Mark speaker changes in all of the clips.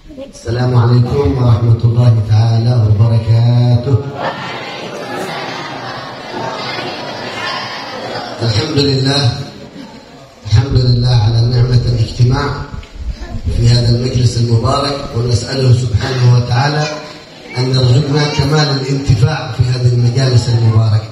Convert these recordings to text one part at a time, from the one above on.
Speaker 1: السلام عليكم ورحمة الله تعالى وبركاته. الحمد لله على نعمة الاجتماع في هذا المجلس المبارك، ونسأله سبحانه وتعالى أن يرزقنا كمال الانتفاع في هذه المجالس المباركة.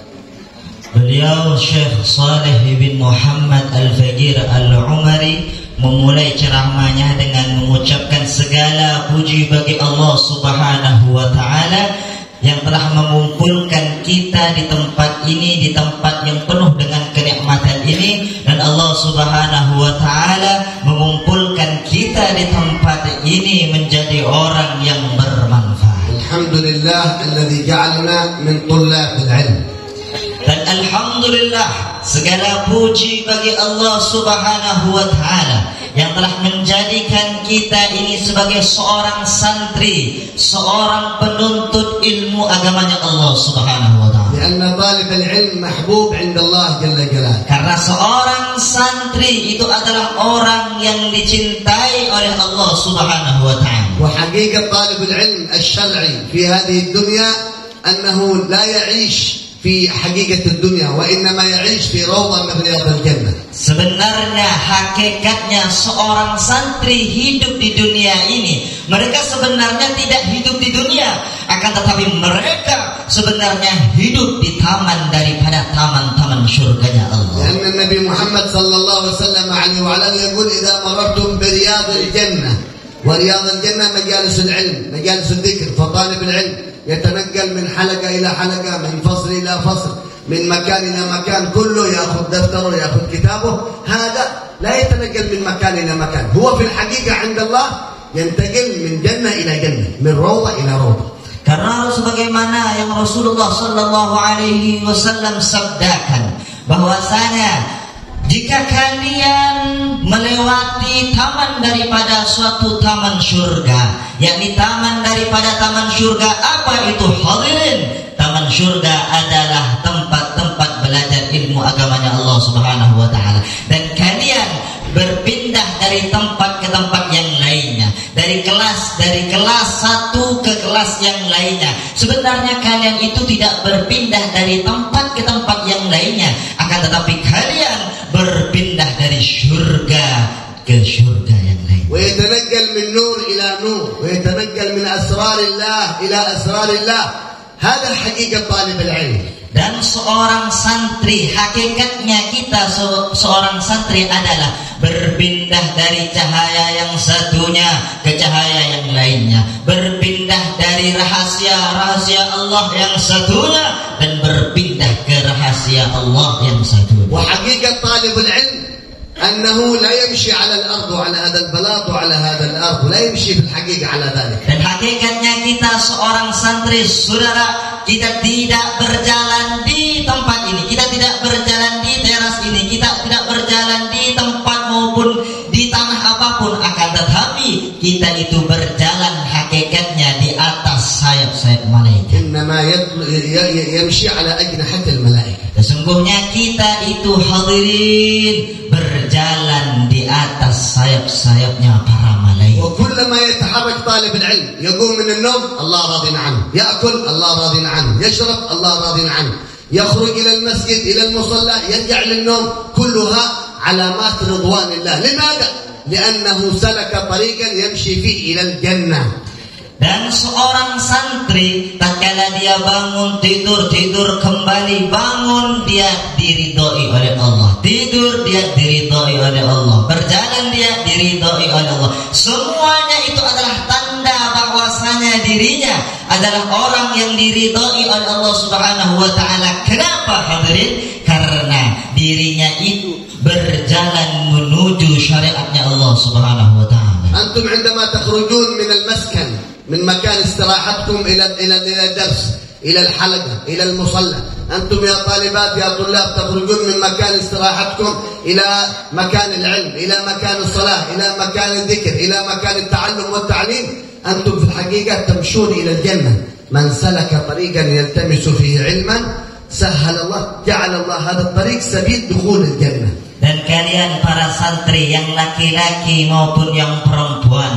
Speaker 2: Beliau Syekh Saleh bin Muhammad Al-Faqir Al-Umari memulai ceramahnya dengan mengucapkan segala puji bagi Allah Subhanahu wa taala yang telah mengumpulkan kita di tempat ini, di tempat yang penuh dengan kenikmatan ini, dan Allah Subhanahu wa taala mengumpulkan kita di tempat ini menjadi orang yang bermanfaat.
Speaker 1: Alhamdulillah alladzi ja'alna min tullabil ilm.
Speaker 2: Dan alhamdulillah segala puji bagi Allah Subhanahu wa taala yang telah menjadikan kita ini sebagai seorang santri, seorang penuntut ilmu agamanya Allah Subhanahu wa taala.
Speaker 1: Karena talib al-ilm mahbub 'inda Allah jalla jalaluhu.
Speaker 2: Karena seorang santri itu adalah orang yang dicintai oleh Allah Subhanahu wa taala.
Speaker 1: Wa haqiqat talib al-ilm asy-syar'i fi hadhihi ad-dunya annahu la ya'ish في حقيقة الدنيا وإنما يعيش في روضة من رياض الجنة.
Speaker 2: Sebenarnya hakikatnya seorang santri hidup di dunia ini, mereka sebenarnya tidak hidup di dunia, akan tetapi mereka sebenarnya hidup di taman daripada taman-taman surganya Allah.
Speaker 1: Karena Nabi Muhammad sallallahu alaihi wasallam alaihi wa alihi yaqul idza marartum bi riyadil jannah wa riyadil jannah majalisul ilm majalisul dzikr fa talib al-ilm يتنقل من حلقة إلى حلقة، من فصل إلى فصل، من مكان إلى مكان، كله يأخذ دفتره يأخذ كتابه. هذا لا يتنقل من مكان إلى مكان، هو في الحقيقة عند الله ينتقل من جنة إلى جنة، من روضة إلى روضة.
Speaker 2: Karena sebagaimana yang Rasulullah Sallallahu Alaihi Wasallam sabdakan, bahwasanya jika kalian melewati taman daripada suatu taman surga, yakni taman daripada taman surga, apa itu hadirin? Taman surga adalah tempat-tempat belajar ilmu agamanya Allah Subhanahu wa taala. Dan kalian berpindah dari tempat ke tempat yang lainnya, dari kelas satu ke kelas yang lainnya. Sebenarnya kalian itu tidak berpindah dari tempat ke tempat yang lainnya, akan tetapi kalian berpindah dari surga ke surga yang lain.
Speaker 1: ويتنقل من نور إلى نور، ويتنقل من أسرار الله إلى أسرار الله. هذا حقيقة طالب العلم.
Speaker 2: Dan seorang santri, hakikatnya kita seorang santri adalah berpindah dari cahaya yang satunya ke cahaya yang lainnya, berpindah dari rahasia Allah yang satunya dan berpindah ke rahasia Allah yang satunya.
Speaker 1: وحقيقة طالب العلم أنه لا يمشي على الأرض وعلى هذا البلاط وعلى هذا الأرض، لا يمشي في الحقيقة على ذلك.
Speaker 2: Dan hakikatnya kita seorang santri, saudara, kita tidak berjalan di tempat ini, kita tidak berjalan di teras ini, kita tidak berjalan di tempat maupun di tanah apapun, akan tetapi kita itu berjalan hakikatnya di atas sayap-sayap malaikat.
Speaker 1: إنما يمشي على أجنحة الملائكة.
Speaker 2: Sesungguhnya kita itu hadirin berjalan di atas sayap-sayapnya para malaikat.
Speaker 1: وكلما يتحرك طالب العلم يقوم من النوم الله راض عنه، يأكل الله راض عنه، يشرب الله راض عنه، يخرج إلى المسجد إلى المصلى يرجع للنوم، كلها علامات رضوان الله. لماذا؟ لأنه سلك طريقا يمشي فيه إلى الجنة.
Speaker 2: Dan seorang santri tatkala dia bangun, tidur kembali, bangun dia diridhoi oleh Allah, tidur dia diridhoi oleh Allah, berjalan dia diridhoi oleh Allah. Semuanya itu adalah tanda bahwasanya dirinya adalah orang yang diridhoi oleh Allah Subhanahu wa taala. Kenapa hadirin? Karena dirinya itu berjalan menuju syariatnya Allah Subhanahu wa taala.
Speaker 1: Antum عندما تخرجون من المسكن من مكان استراحتكم إلى الدرس إلى الحلقة إلى المصلى، أنتم يا طالبات يا طلاب تخرجون من مكان استراحتكم إلى مكان العلم، إلى مكان الصلاة، إلى مكان الذكر، إلى مكان التعلم والتعليم. أنتم في الحقيقة تمشون إلى الجنة. من سلك طريقا يلتمس فيه علما سهل الله جعل الله هذا الطريق سبيل دخول الجنة.
Speaker 2: Dan kalian para santri yang laki-laki maupun yang perempuan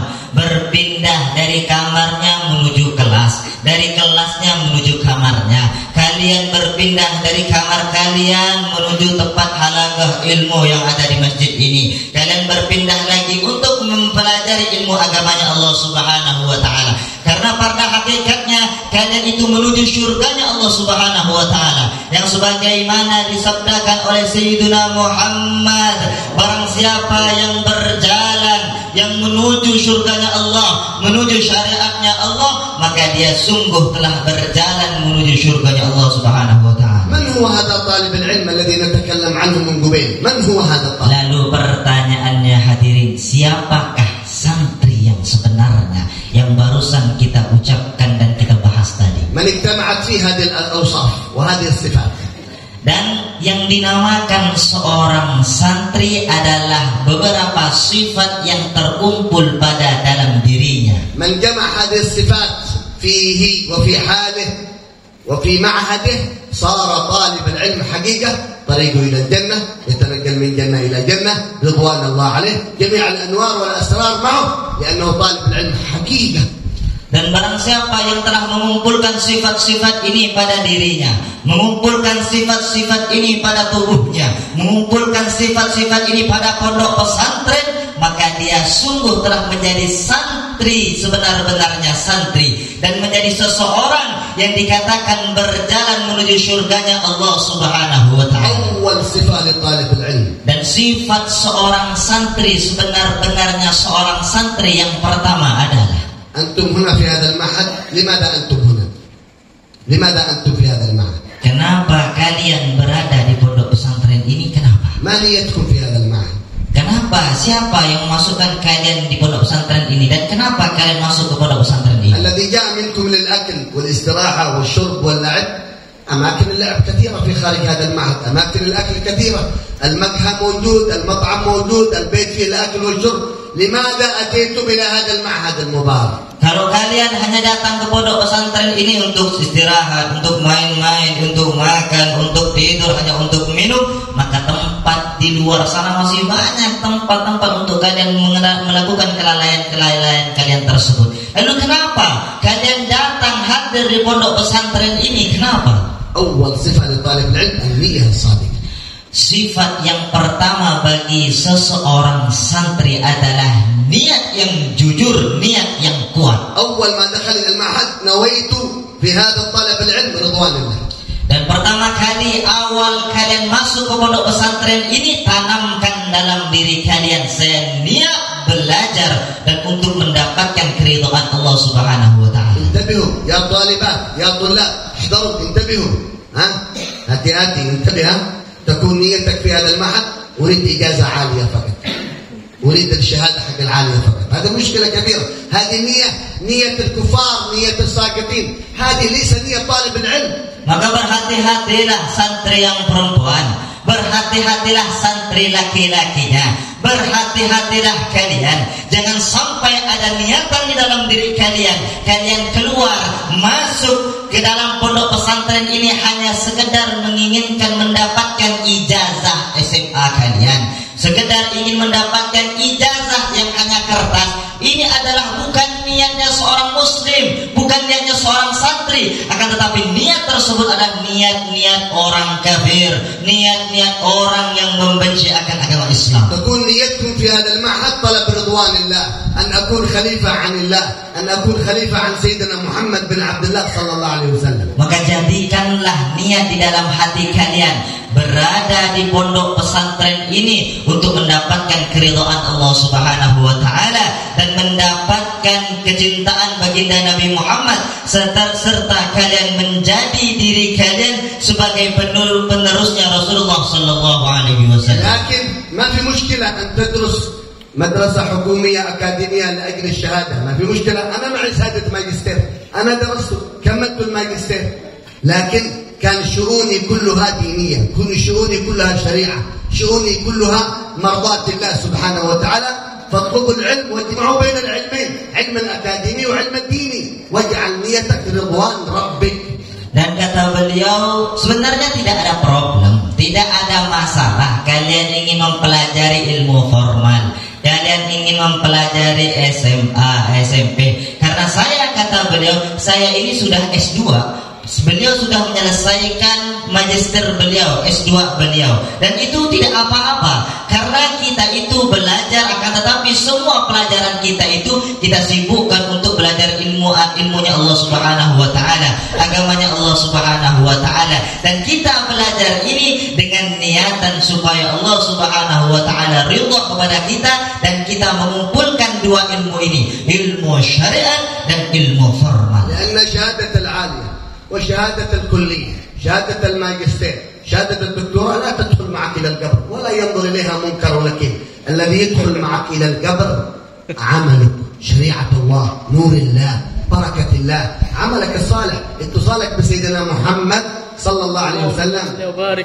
Speaker 2: berpindah dari kamarnya menuju kelas, dari kelasnya menuju kamarnya. Kalian berpindah dari kamar kalian menuju tempat halaqah ilmu yang ada di masjid ini. Kalian berpindah lagi untuk mempelajari ilmu agamanya Allah Subhanahu wa taala. Karena pada hakikatnya kalian itu menuju surganya Allah Subhanahu wa taala, yang sebagaimana disabdakan oleh Sayyidina Muhammad, barang siapa yang berjalan yang menuju surganya Allah, menuju syariatnya Allah, maka dia sungguh telah berjalan menuju surganya Allah Subhanahu wa taala.
Speaker 1: Man huwa hadha talib al-ilm alladhi natakallam anhu min qabil? Man huwa hadha talib?
Speaker 2: Lalu pertanyaannya hadirin, siapakah santri yang sebenarnya yang barusan kita ucapkan dan kita bahas tadi?
Speaker 1: Man ijtama'at fi hadhihi al-awsaf wa hadhihi as-sifat.
Speaker 2: Dan yang dinamakan seorang santri adalah beberapa sifat yang terkumpul pada dalam dirinya.
Speaker 1: Man jama' hadhihi as-sifat fihi wa fi halihi wa fi ma'hadihi صار طالب العلم حقيقة طريقه إلى الجنة، يتنقل من جنة إلى جنة رضوان الله عليه، جميع الأنوار والأسرار معه لأنه طالب العلم حقيقة.
Speaker 2: Dan barang siapa yang telah mengumpulkan sifat-sifat ini pada dirinya, mengumpulkan sifat-sifat ini pada tubuhnya, mengumpulkan sifat-sifat ini pada pondok pesantren, maka dia sungguh telah menjadi santri sebenar-benarnya santri, dan menjadi seseorang yang dikatakan berjalan menuju surganya Allah Subhanahu wa taala.
Speaker 1: Awal sifat talib al-ilm.
Speaker 2: Dan sifat seorang santri sebenar-benarnya seorang santri yang pertama adalah
Speaker 1: أنتم هنا في هذا المعهد. لماذا أنتم هنا؟ لماذا أنتم في هذا المعهد؟
Speaker 2: Kenapa kalian berada di pondok pesantren ini? Kenapa?
Speaker 1: ما نيتكم في هذا المعهد؟
Speaker 2: Kenapa? Siapa yang memasukkan kalian di pondok pesantren ini? Dan kenapa kalian masuk ke pondok pesantren ini?
Speaker 1: الذي جاء منكم للأكل والاستراحة والشرب واللعب. أماكن اللعب كثيرة في خارج هذا المعهد، أماكن الأكل كثيرة، المقهى موجود، المطعم موجود، البيت فيه الأكل والشرب. لماذا أتيتم إلى هذا المعهد المبارك؟
Speaker 2: Kalau kalian hanya datang ke pondok pesantren ini untuk istirahat, untuk main-main, untuk makan, untuk tidur, hanya untuk minum, maka tempat di luar sana masih banyak tempat-tempat untuk kalian melakukan kelalaian-kelalaian kalian tersebut. Lalu kenapa kalian datang hadir di pondok pesantren ini? Kenapa?
Speaker 1: أول صفة لطالب العلم النية الصادقة.
Speaker 2: Sifat yang pertama bagi seseorang santri adalah niat yang jujur, niat yang kuat.
Speaker 1: أول ما دخل إلى المعهد نويت في هذا الطالب العلم رضوان الله.
Speaker 2: Dan pertama kali awal kalian masuk ke pondok pesantren ini, tanamkan dalam diri kalian, saya niat belajar dan untuk mendapatkan keridhaan Allah Subhanahu wa taala.
Speaker 1: انتبهوا يا طالبات يا طلاب، احذروا، انتبهوا، هاتي انتبه، تكون نيتك في هذا المعهد أريد إجازة عالية فقط، أريد الشهادة حق العالية فقط. هذا مشكلة كبيرة. هذه نية الكفار، نية الساقطين، هذه ليس نية طالب العلم.
Speaker 2: Maka berhati-hatilah santri yang perempuan, berhati-hatilah santri laki-lakinya, berhati-hatilah kalian. Jangan sampai ada niatan di dalam diri kalian, kalian keluar masuk ke dalam pondok pesantren ini hanya sekedar menginginkan mendapatkan ijazah SMA kalian, sekedar ingin mendapatkan ijazah yang hanya kertas. Ini adalah bukan niatnya seorang muslim, bukan niatnya seorang santri, akan tetapi niat tersebut adalah niat-niat orang kafir, niat-niat orang yang membenci akan agama Islam.
Speaker 1: تكون نيتكم في هذا المعهد طلب رضوان الله، أن أكون خليفة عن الله، أن أكون خليفة عن سيدنا محمد بن عبد الله صلى الله عليه وسلم.
Speaker 2: Maka jadikanlah niat di dalam hati kalian berada di pondok pesantren ini untuk mendapatkan keridhaan Allah Subhanahu wa taala dan mendapatkan kecintaan baginda Nabi Muhammad, serta kalian menjadi diri kalian sebagai penerusnya Rasulullah sallallahu alaihi wasallam.
Speaker 1: لكن ما في مشكلة أن تدرس مدرسة حكومية أكاديمية لأجل الشهادة، ما في مشكلة. أنا معي شهادة ماجستير، أنا درست كملت الماجستير، لكن كان شؤوني كلها دينية، شؤوني كلها شريعة، شؤوني كلها مرضاة الله سبحانه وتعالى. فاطلبوا العلم واجمعوا بين العلمين، علم الأكاديمي وعلم الديني، واجعل نيتك رضوان ربك.
Speaker 2: Dan kata beliau, sebenarnya tidak ada problem, tidak ada masalah kalian ingin mempelajari ilmu formal, kalian ingin mempelajari SMA, SMP. Karena saya, kata beliau, saya ini sudah S2. Beliau sudah menyelesaikan magister beliau, S2 beliau, dan itu tidak apa-apa karena kita itu belajar, akan tetapi semua pelajaran kita itu kita sibukkan untuk belajar ilmunya Allah Subhanahu wa taala, agamanya Allah Subhanahu wa taala, dan kita belajar ini dengan niatan supaya Allah Subhanahu wa taala ridha kepada kita, dan kita mengumpulkan dua ilmu ini, ilmu syariat dan ilmu formal.
Speaker 1: Karena syahadat al-aliyah وشهادة الكلية، شهادة الماجستير، شهادة الدكتوراه لا تدخل معك إلى القبر ولا ينظر إليها منكر ونكير. الذي يدخل معك إلى القبر عملك، شريعة الله، نور الله، بركة الله، عملك الصالح، اتصالك بسيدنا محمد sallallahu alaihi wasallam.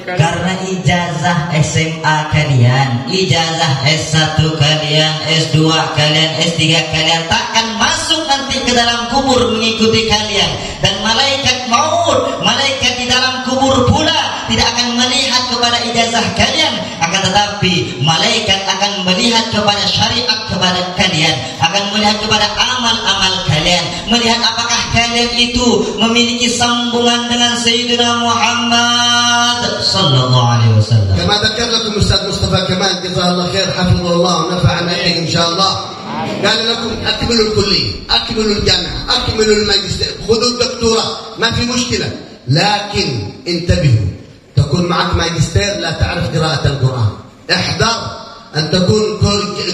Speaker 2: Karena ijazah SMA kalian, ijazah S1 kalian, S2 kalian, S3 kalian takkan masuk nanti ke dalam kubur mengikuti kalian, dan malaikat maut, malaikat di dalam kubur pula tidak akan melihat kepada ijazah kalian, akan tetapi malaikat akan melihat kepada syariat kepada kalian, akan melihat kepada amal-amal kalian, melihat apakah kalian itu memiliki sambungan dengan Sayyidina Muhammad sallallahu alaihi wasallam.
Speaker 1: كما ذكر لكم أستاذ مصطفى كمال جزاه الله خير حفظه الله ونفعنا به إن شاء الله. قال لكم أكملوا الكلية، أكملوا الجامعة، أكملوا الماجستير، خذوا الدكتوراه، ما في مشكلة، لكن انتبهوا، تكون معك ماجستير لا تعرف قراءة القرآن، احذر أن تكون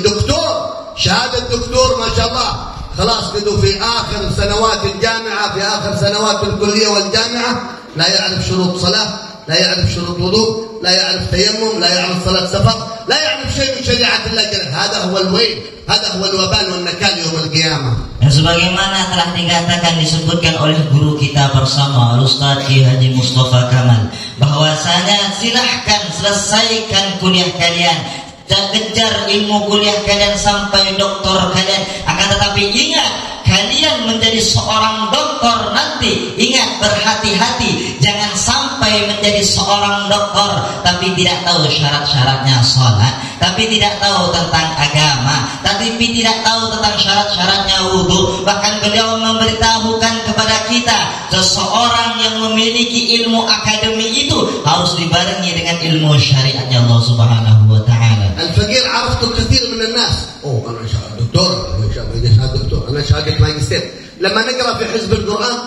Speaker 1: دكتور، شهادة دكتور ما شاء الله، خلاص بدوا في آخر سنوات الجامعة، في آخر سنوات الكلية والجامعة لا يعرف شروط صلاة، لا يعرف شروط وضوء، لا يعرف تيمم، لا يعرف صلاة سفر، لا يعرف شيء من شريعة الله جل. هذا هو الويل، هذا هو الوبال والنكال يوم القيامة.
Speaker 2: Sebagaimana telah dikatakan disebutkan oleh guru kita bersama Ustaz Ki Haji Mustafa Kamal, bahwasanya silahkan selesaikan kuliah kalian, kejar ilmu kuliah kalian sampai doktor kalian, akan tetapi ingat, kalian menjadi seorang doktor nanti, ingat, berhati-hati, jangan sampai menjadi seorang doktor tapi tidak tahu syarat-syaratnya sholat, tapi tidak tahu tentang agama, tapi tidak tahu tentang syarat-syaratnya wudhu. Bahkan beliau memberitahukan kepada kita, seseorang yang memiliki ilmu akademi itu harus dibarengi dengan ilmu syariatnya Allah Subhanahu wa ta'ala.
Speaker 1: الفقير عرفته كثير من الناس، أنا دكتور، أنا دكتور، أنا شهادة ماجستير. لما نقرأ في حزب القرآن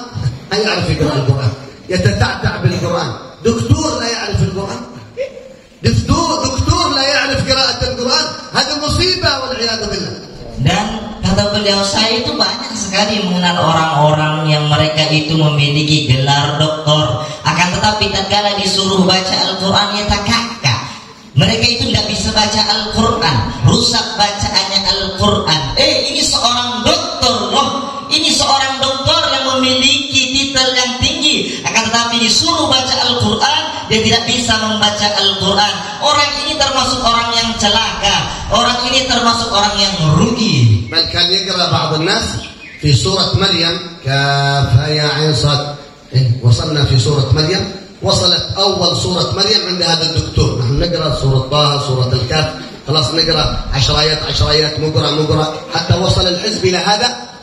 Speaker 1: لا يعرف يقرأ القرآن، يتتعتع بالقرآن. دكتور لا يعرف القرآن، دكتور لا يعرف قراءة القرآن، هذا مصيبة والعياذ بالله.
Speaker 2: Dan kata beliau, saya itu banyak sekali mengenal orang-orang yang mereka itu memiliki gelar doktor, akan tetapi tatkala disuruh baca Al-Quran ya takaka. Mereka itu tidak bisa baca Al-Quran, rusak bacaannya Al-Quran. Ini seorang doktor loh, ini seorang doktor yang memiliki titel yang tinggi, akan tetapi disuruh baca Al-Quran, dia tidak bisa membaca Al-Quran. Orang ini termasuk orang yang celaka, orang ini termasuk orang yang rugi.
Speaker 1: بل كان يقرأ بعض الناس في سورة مريم كاف يا عين صاد. وصلنا في سورة مريم، وصلت أول سورة مريم عند هذا الدكتور. نحن نقرأ سورة طه، سورة الكهف، خلاص نقرأ عشريات مقرأ حتى وصل الحزب إلى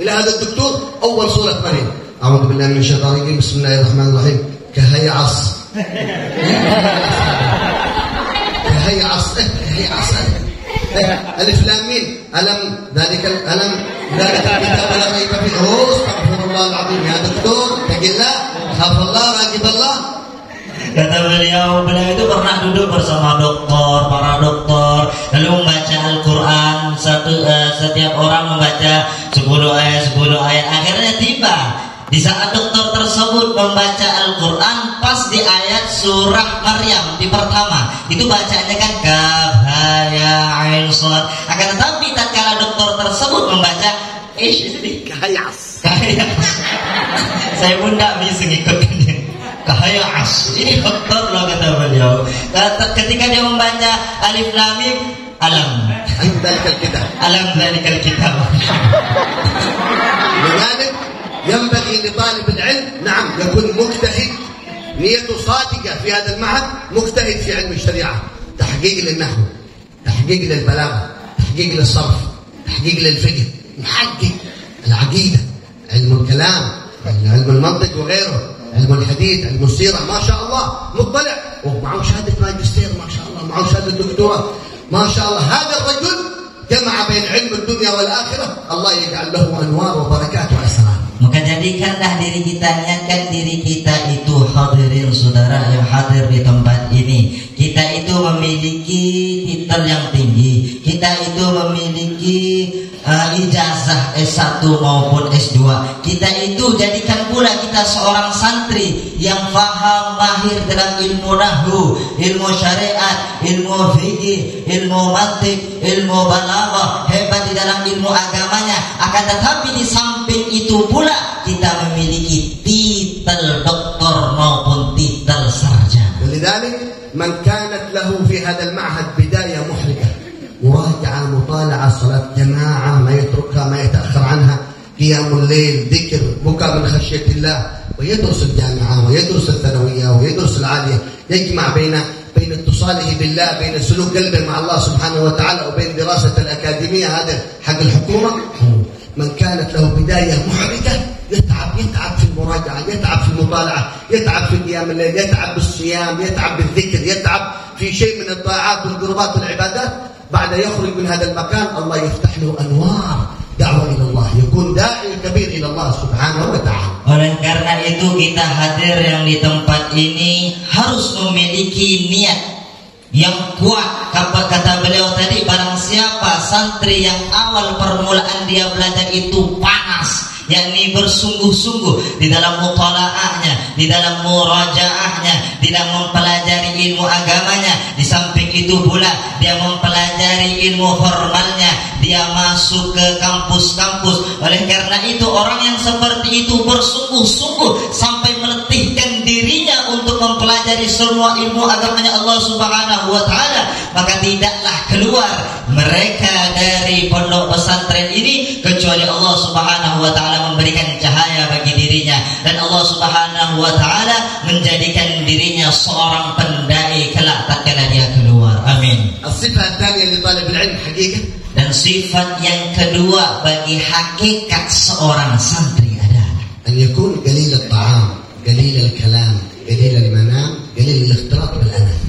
Speaker 1: هذا الدكتور. أول سورة مريم، أعوذ بالله من الشيطان الرجيم، بسم الله الرحمن الرحيم، كهيعص كهيعص ألف لام ميم، ألم ذلك الكتاب لا ريب فيه. استغفر الله العظيم يا دكتور، اتق الله، خاف الله، راقب الله.
Speaker 2: Kata beliau itu pernah duduk bersama para doktor, lalu membaca Al-Quran. Setiap orang membaca 10 ayat. Akhirnya tiba di saat dokter tersebut membaca Al-Quran, pas di ayat surah Maryam di pertama, itu bacanya kan kaf ya ain sad. Akan tetapi tatkala dokter tersebut membaca kahayas. Saya pun tidak bisa ngikutnya. Kahayas. Ini dokter loh, kata beliau. Ketika dia membaca alif lam mim, alam dalikal kitab.
Speaker 1: لذلك ينبغي لطالب العلم نعم يكون مجتهد، نيته صادقة في هذا المعهد، مجتهد في علم الشريعة، تحقيق للنحو، تحقيق للبلاغة، تحقيق للصرف، تحقيق للفقه، محقق العقيدة، علم الكلام، علم المنطق وغيره، علم الحديث، علم السيرة، ما شاء الله مطلع ومعه شهادة ماجستير، ما شاء الله معه شهادة دكتوراه، ما شاء الله. هذا الرجل جمع بين علم الدنيا والآخرة، الله يجعل له أنوار وبركات وأسرار.
Speaker 2: Maka jadikanlah diri kita, niatkan diri kita itu, hadirin saudara yang hadir di tempat ini, kita itu memiliki titel yang tinggi, kita itu memiliki ijazah S1 maupun S2. Kita itu jadikan pula kita seorang santri yang faham, mahir dalam ilmu nahwu, ilmu syariat, ilmu fikih, ilmu mantik, ilmu balaghah, hebat di dalam ilmu agamanya. Akan tetapi di samping itu pula kita memiliki titel doktor maupun titel sarjana.
Speaker 1: ولذلك من كانت له في هذا المعهد بداية محرجة، مراجعة، مطالعة، صلاة جماعة، ما يتركها، ما يتأخر عنها، قيام الليل، ذكر، بكاء من خشية الله، ويدرس الجامعة ويدرس الثانوية ويدرس العالية، يجمع بين اتصاله بالله، بين سلوك قلبه مع الله سبحانه وتعالى، وبين دراسة الأكاديمية، هذا حق الحكومة. من كانت له بداية محرجة يتعب في المراجعة، يتعب في المطالعة، يتعب في قيام الليل، يتعب بالصيام، يتعب بالذكر، يتعب في شيء من الطاعات والقربات والعبادات. بعد يخرج من هذا المكان الله يفتح له أنوار دعوة إلى الله، يكون داعي كبير إلى الله سبحانه وتعالى.
Speaker 2: Oleh karena itu kita hadir yang di tempat ini harus memiliki niat yang kuat. Kata beliau tadi, barang siapa santri yang awal permulaan dia belajar itu panas, yakni bersungguh-sungguh di dalam mutalaahnya, di dalam murajaahnya, di dalam mempelajari ilmu agamanya. Di samping itu pula dia mempelajari ilmu formalnya, dia masuk ke kampus-kampus. Oleh karena itu orang yang seperti itu bersungguh-sungguh sampai meletihkan dirinya untuk mempelajari semua ilmu agamanya Allah Subhanahu wa taala, maka tidaklah keluar mereka dari pondok pesantren ini kecuali Allah Subhanahu wa taala memberikan cahaya bagi dirinya, dan Allah Subhanahu wa taala menjadikan dirinya seorang pendai kelak tatkala dia keluar. Amin.
Speaker 1: As-sifat tsaniyah li talib al-ilm haqiqah.
Speaker 2: Dan sifat yang kedua bagi hakikat seorang santri adalah
Speaker 1: an yakun qalil at-ta'am, qalil al-kalam, qalil al-manam, qalil al-ikhtilat bil-anam.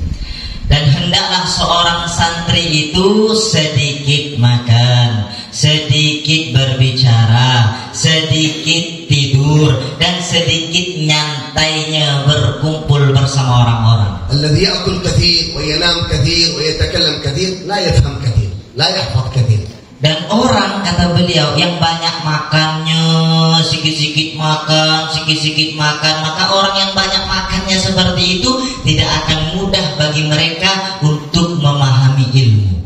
Speaker 2: Dan hendaklah seorang santri itu sedikit makan, sedikit berbicara, sedikit tidur, dan sedikit nyantainya berkumpul bersama orang-orang.
Speaker 1: Alladhi ya'kul kathir wa yanam kathir wa yatakallam kathir la yafham kathir, la yahfaz kathir.
Speaker 2: Dan orang, kata beliau, yang banyak makannya, sikit-sikit makan, maka orang yang banyak makannya seperti itu tidak akan mudah bagi mereka untuk memahami ilmu.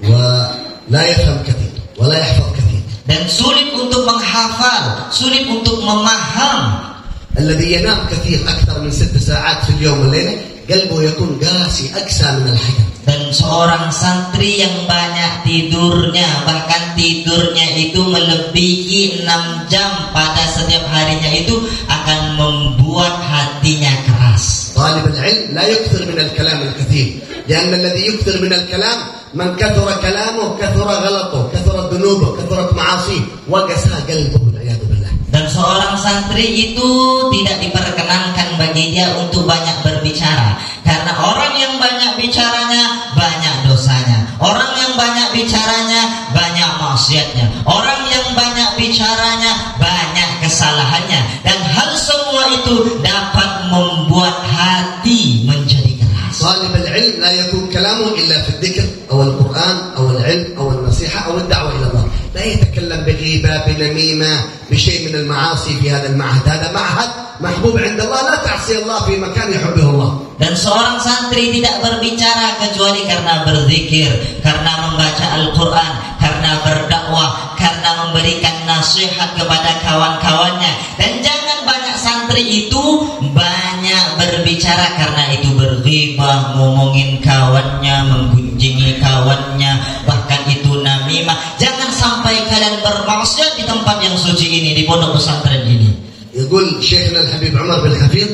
Speaker 1: Wa la yafham kathir wa la yahfaz kathir.
Speaker 2: Dan sulit untuk menghafal, sulit untuk memaham.
Speaker 1: Alladhi yanam kathir akthar min 6 sa'at fi al-yawm wal-layla qalbuhu yakun qasi aksa min al-hajar.
Speaker 2: Dan seorang santri yang banyak tidurnya, bahkan tidurnya itu melebihi 6 jam pada setiap harinya, itu akan membuat hatinya keras.
Speaker 1: طالب العلم لا يكثر من الكلام الكثير، لأن الذي يكثر من الكلام من كثر كلامه كثر غلطه كثرت ذنوبه كثرت معاصيه وقسى قلبه والعياذ بالله.
Speaker 2: Dan seorang santri itu tidak diperkenankan bagi dia untuk banyak berbicara, karena orang yang banyak bicaranya banyak dosanya, orang yang banyak bicaranya banyak maksiatnya, orang yang banyak bicaranya banyak kesalahannya, dan hal semua itu dapat membuat hati menjadi keras.
Speaker 1: طالب العلم لا يكون كلامه إلا في الذكر أو القرآن أو العلم أو النصيحة أو الدعوة إلى الله، لا يتكلم بغيبة بنميمة بشيء من المعاصي في هذا المعهد. هذا معهد محبوب عند الله، لا تعصي الله في مكان يحبه الله.
Speaker 2: Dan seorang santri tidak berbicara kecuali karena berzikir, karena membaca Al-Quran, karena berdakwah, karena memberikan nasihat kepada kawan-kawannya. Dan jangan banyak santri itu banyak berbicara karena itu berghibah, ngomongin kawannya, menggunjingi kawannya, bahkan itu namimah. Jangan sampai kalian bermaksiat di tempat yang suci ini, di pondok pesantren ini.
Speaker 1: يقول شيخنا الحبيب عمر بن حفيظ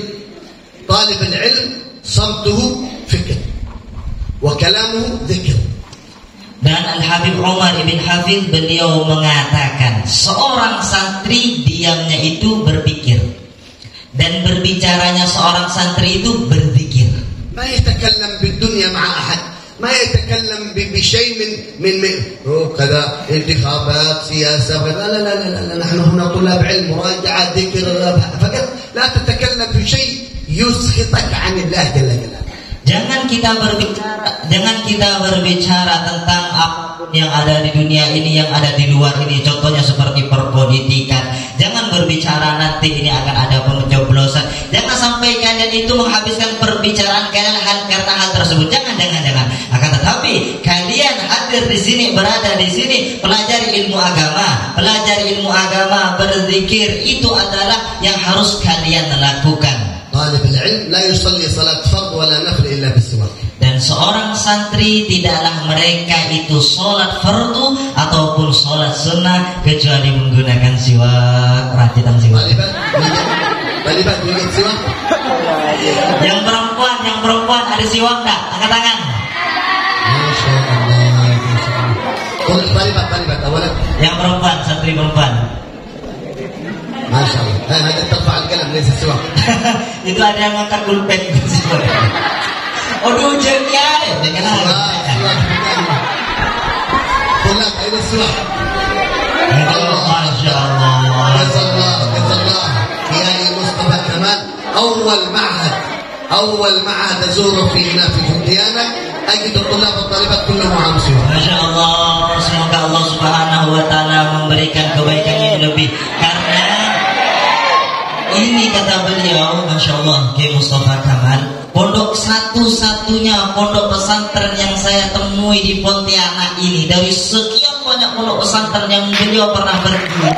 Speaker 1: طالب العلم صمته فكر وكلامه ذكر
Speaker 2: Dan Al-Habib Umar ibn Hafidh beliau mengatakan, seorang santri diamnya itu berpikir, dan berbicaranya seorang santri itu berzikir.
Speaker 1: ما يتكلم بالدنيا مع أحد، ما يتكلم بشيء من كذا انتخابات سياسة. لا لا لا لا، نحن هنا طلاب علم، مراجعة، ذكر فقط. لا تتكلم في شيء يسخطك عن الله جل جلاله.
Speaker 2: Jangan kita berbicara tentang apapun yang ada di dunia ini, yang ada di luar ini. Contohnya seperti perpolitikan. Jangan berbicara nanti ini akan ada pencoblosan. Jangan sampai kalian itu menghabiskan perbicaraan kalian karena hal tersebut. Jangan. Akan tetapi kalian hadir di sini, berada di sini, pelajari ilmu agama, berzikir, itu adalah yang harus kalian lakukan.
Speaker 1: طالب العلم لا يصلي صلاة فرض ولا نفل إلا بالسواك.
Speaker 2: Dan seorang santri tidaklah mereka itu sholat fardu ataupun sholat sunnah kecuali menggunakan siwak, racikan siwak.
Speaker 1: Talibat ingat siwak?
Speaker 2: Yang perempuan ada siwak tak? Angkat tangan.
Speaker 1: Masya Allah. Talibat awalan.
Speaker 2: Yang perempuan, santri perempuan.
Speaker 1: Masya Allah. Hanya terfa al-kalam lesa siwak.
Speaker 2: Itu ada yang angkat pulpen. Aduh jengnya.
Speaker 1: Tolak ini siwak.
Speaker 2: Masya Allah.
Speaker 1: Jazallah. Kiai Mustafa Kamal. أول معهد أزوره في هنا في Pontianak. أجد الطلاب والطالبات كلهم معهم siwak.
Speaker 2: Masya Allah. Semoga Allah Subhanahu wa Ta'ala memberikan kebaikan yang lebih. Karena ini kata beliau, Masya Allah, Kiai Mustafa Kamal, pondok satu-satunya pondok pesantren yang saya temui di Pontianak ini. Dari sekian banyak pondok pesantren yang beliau pernah pergi,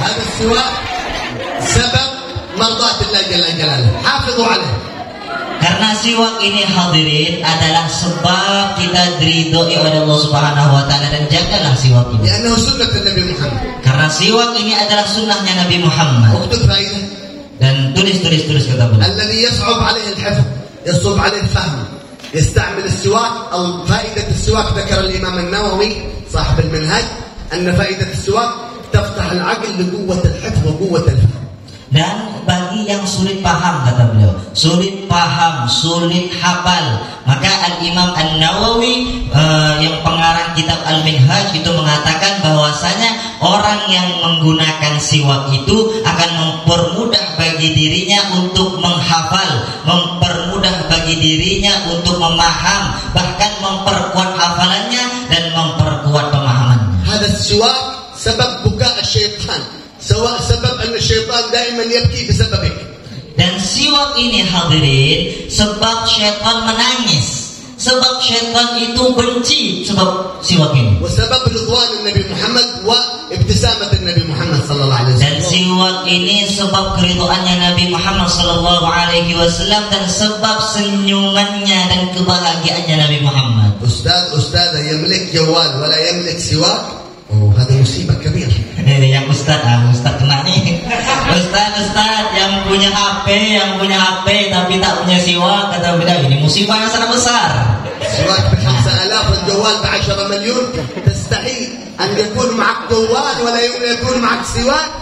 Speaker 1: هذا السواك سبب مرضاة الله جل جلاله. حافظوا عليه.
Speaker 2: Karena siwak ini hadirin adalah sebab kita diridhoi oleh Allah Subhanahu wa Ta'ala, dan jagalah siwak ini.
Speaker 1: لأنه سنة النبي محمد.
Speaker 2: Karena siwak ini adalah sunnahnya Nabi Muhammad.
Speaker 1: اكتب فائدة.
Speaker 2: Dan tulis kata beliau.
Speaker 1: الذي يصعب عليه الحفظ، يصعب عليه الفهم، يستعمل السواك أو فائدة السواك. ذكر الإمام النووي صاحب المنهج أن فائدة السواك تفتح العقل لقوة الحفظ وقوة الفهم.
Speaker 2: Dan bagi yang sulit paham, kata beliau, sulit paham, sulit hafal, maka Al-Imam An-Nawawi yang pengarang kitab Al-Minhaj itu mengatakan bahwasanya orang yang menggunakan siwak itu akan mempermudah bagi dirinya untuk menghafal, mempermudah bagi dirinya untuk memaham, bahkan memperkuat hafalannya dan memperkuat pemahamannya.
Speaker 1: هذا السواك سبب بكاء الشيطان. Sebab an syaitan daiman yabki bisababik.
Speaker 2: Dan siwak ini hadirin sebab syaitan menangis, sebab syaitan itu benci sebab siwak ini.
Speaker 1: Sebab ridwan Nabi Muhammad wa ibtisamat Nabi Muhammad sallallahu alaihi wasallam.
Speaker 2: Dan siwak ini sebab keridhaannya Nabi Muhammad sallallahu alaihi wasallam dan sebab senyumannya dan kebahagiaannya Nabi Muhammad.
Speaker 1: Ustaz yamlik jawal wala yamlik siwak. Oh, hada musibah kabir.
Speaker 2: Ini yang Ustaz kena nih. Ustaz yang punya HP tapi tak punya siwak, kata beliau, ini musibah yang sangat besar.
Speaker 1: Siwak ب5000 والجوال ب10 مليون. تستحي أن يكون معك جوال ولا يكون معك siwak.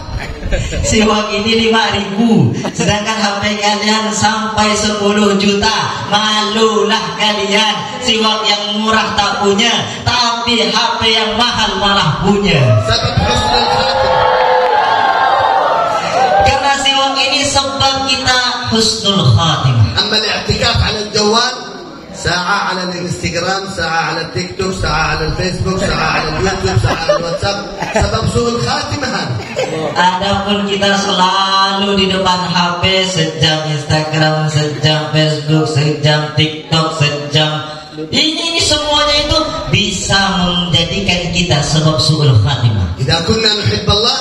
Speaker 2: Siwak ini 5.000, sedangkan HP kalian sampai 10 juta. Malulah kalian, siwak yang murah tak punya, tapi HP yang mahal malah punya. Karena siwak ini sebab kita husnul khatimah.
Speaker 1: Amma al-i'tikaf 'ala al-jawal, ساعة على الانستغرام، ساعة على التيك توك، ساعة على الفيسبوك، ساعة على اليوتيوب، ساعة على الواتساب. سبب سوء الخاتمة هذا.
Speaker 2: Adapun kita selalu di depan HP, sejam Instagram, sejam Facebook, sejam TikTok, sejam ini semuanya itu bisa menjadikan kita sebab su'ul khatimah.
Speaker 1: إذا كنا نحب الله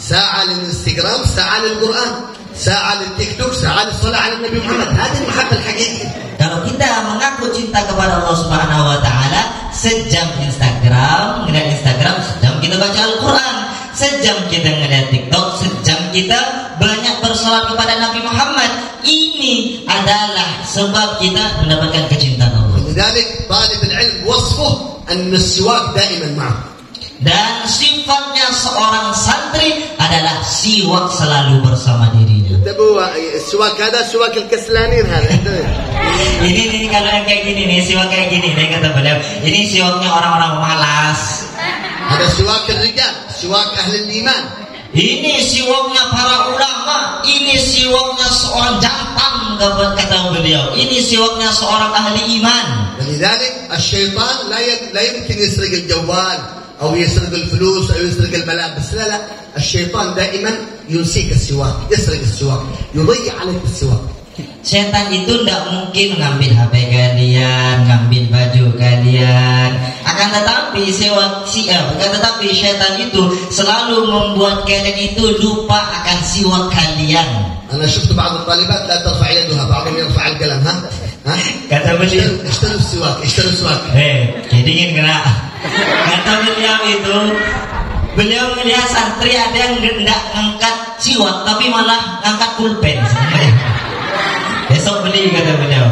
Speaker 1: ساعة للانستغرام، ساعة للقرآن، ساعة للتيك توك، ساعة للصلاة على النبي محمد. هذه المحبة الحقيقية.
Speaker 2: Kalau kita mengaku cinta kepada Allah Subhanahu wa Ta'ala, sejam Instagram, ngeliat Instagram, sejam kita baca Al-Quran, sejam kita ngeliat TikTok, sejam kita banyak bersolat kepada Nabi Muhammad, ini adalah sebab kita mendapatkan kecintaan Allah.
Speaker 1: لذلك طالب العلم وصفه أن السواك دائما معه.
Speaker 2: Dan sifatnya seorang santri adalah siwak selalu bersama dirinya.
Speaker 1: السواك هذا سواك الكسلانين هذا.
Speaker 2: Ini kalau yang kayak gini nih, siwak kayak gini nih kata beliau. Ini siwaknya orang-orang malas.
Speaker 1: هذا سواك الرجال، سواك أهل الإيمان.
Speaker 2: Ini siwaknya para ulama. Ini siwaknya seorang jantan kata beliau. Ini siwaknya seorang ahli iman.
Speaker 1: ولذلك الشيطان لا يمكن يسرق الجوال أو يسرق الفلوس أو يسرق الملابس. لا الشيطان دائما ينسيك السواك، يسرق السواك، يضيع عليك السواك.
Speaker 2: Setan itu tidak mungkin ngambil HP kalian, ngambil baju kalian. Akan tetapi setan itu selalu membuat kalian itu lupa akan siwak kalian.
Speaker 1: أنا شفت بعض الطالبات لا ترفع يدها، بعضهم يرفع القلم. ها
Speaker 2: kata beliau,
Speaker 1: اشتروا السواك.
Speaker 2: jadi kena. Kata beliau itu, beliau melihat santri ada yang tidak ngangkat siwak tapi malah ngangkat pulpen. Besok beli kata beliau.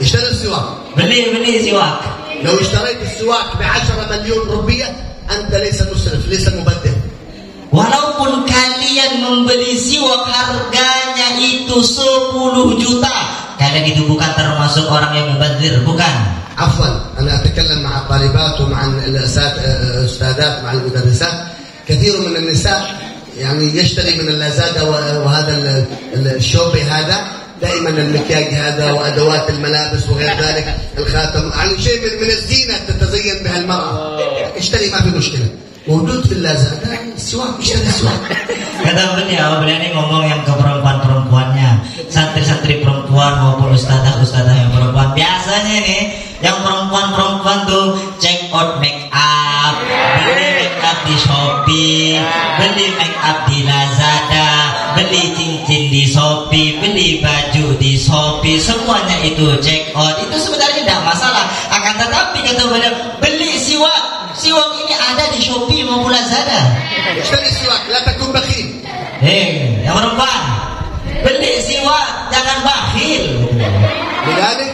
Speaker 1: اشتروا السواك.
Speaker 2: Beli siwak.
Speaker 1: لو اشتريت السواك ب10 مليون روبية أنت ليس مسرف، ليس مبذر.
Speaker 2: Walaupun kalian membeli siwak harganya itu 10 juta, kalian itu bukan termasuk orang yang mubadzir, bukan.
Speaker 1: عفوا أنا أتكلم مع الطالبات ومع الأستاذات مع المدرسات. كثير من النساء يعني يشتري من اللازادة وهذا الشوبي هذا دائما المكياج هذا وأدوات الملابس وغير ذلك، الخاتم، يعني شيء من الزينة تتزين بها المرأة. اشتري ما في مشكلة، موجود في اللازادة السواك، اشتري السواك.
Speaker 2: Kata beliau ini ngomong yang ke perempuan-perempuannya, santri-santri perempuan maupun ustazah-ustazah yang perempuan. Biasanya nih, yang perempuan-perempuan tuh check out make up, beli make up di Shopee, beli make up di Lazada, beli cincin di Shopee, beli baju di Shopee, semuanya itu check out. Itu sebenarnya tidak masalah. Akan tetapi kata beliau, beli siwak. Siwak ini ada di Shopee maupun Lazada.
Speaker 1: اشتري السواك لا تكن بخيل.
Speaker 2: Yang perempuan, beli siwak, jangan bakhil.
Speaker 1: لذلك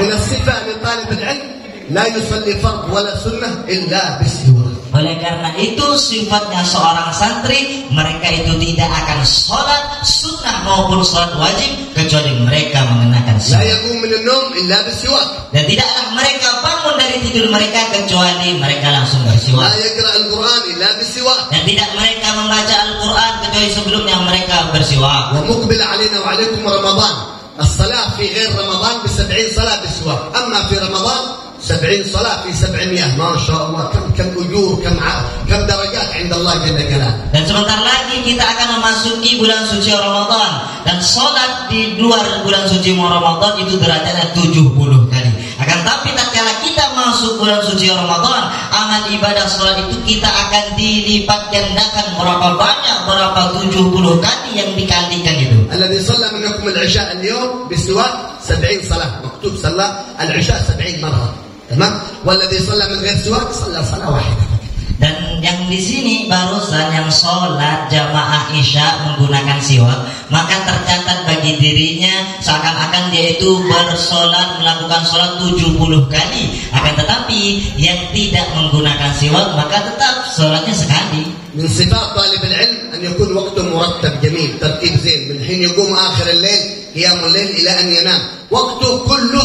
Speaker 1: من الصفة لطالب العلم لا يصلي فرض ولا سنة إلا بالسواك.
Speaker 2: Oleh karena itu sifatnya seorang santri, mereka itu tidak akan sholat sunnah maupun sholat wajib kecuali mereka mengenakan
Speaker 1: لا
Speaker 2: siwak.
Speaker 1: يقوم من النوم إلا بالسواك.
Speaker 2: Dan tidaklah mereka bangun dari tidur mereka kecuali mereka langsung
Speaker 1: لا
Speaker 2: bersiwak.
Speaker 1: يقرأ القرآن إلا بالسواك.
Speaker 2: Dan tidak mereka membaca Al-Quran kecuali sebelumnya mereka bersiwak.
Speaker 1: ومقبل علينا وعليكم رمضان. الصلاة في غير رمضان ب70 صلاة بالسواك. أما في رمضان 70 صلاة في 700. ما شاء الله كم أجور كم درجات عند الله جل جلاله.
Speaker 2: Dan sebentar lagi kita akan memasuki bulan suci Ramadan, dan sholat di luar bulan suci Ramadan itu derajatnya 70 kali. Akan tapi tatkala kita masuk bulan suci Ramadan, amal ibadah sholat itu kita akan dilipat gandakan berapa banyak, berapa 70 kali yang dikalikan itu.
Speaker 1: الذي صلى منكم العشاء اليوم بسواك 70 صلاة، مكتوب صلى العشاء 70 مرة، تمام؟ والذي صلى من غير سواك صلى صلاة واحدة.
Speaker 2: Dan yang di sini barusan yang sholat jamaah isya menggunakan siwak, maka tercatat bagi dirinya seakan-akan dia itu bersolat, melakukan sholat 70 kali. Akan tetapi yang tidak menggunakan siwak maka tetap sholatnya sekali.
Speaker 1: من صفات طالب العلم أن يكون وقته مرتب جميل، ترتيب زين، من حين يقوم آخر الليل قيام الليل إلى أن ينام، وقته كله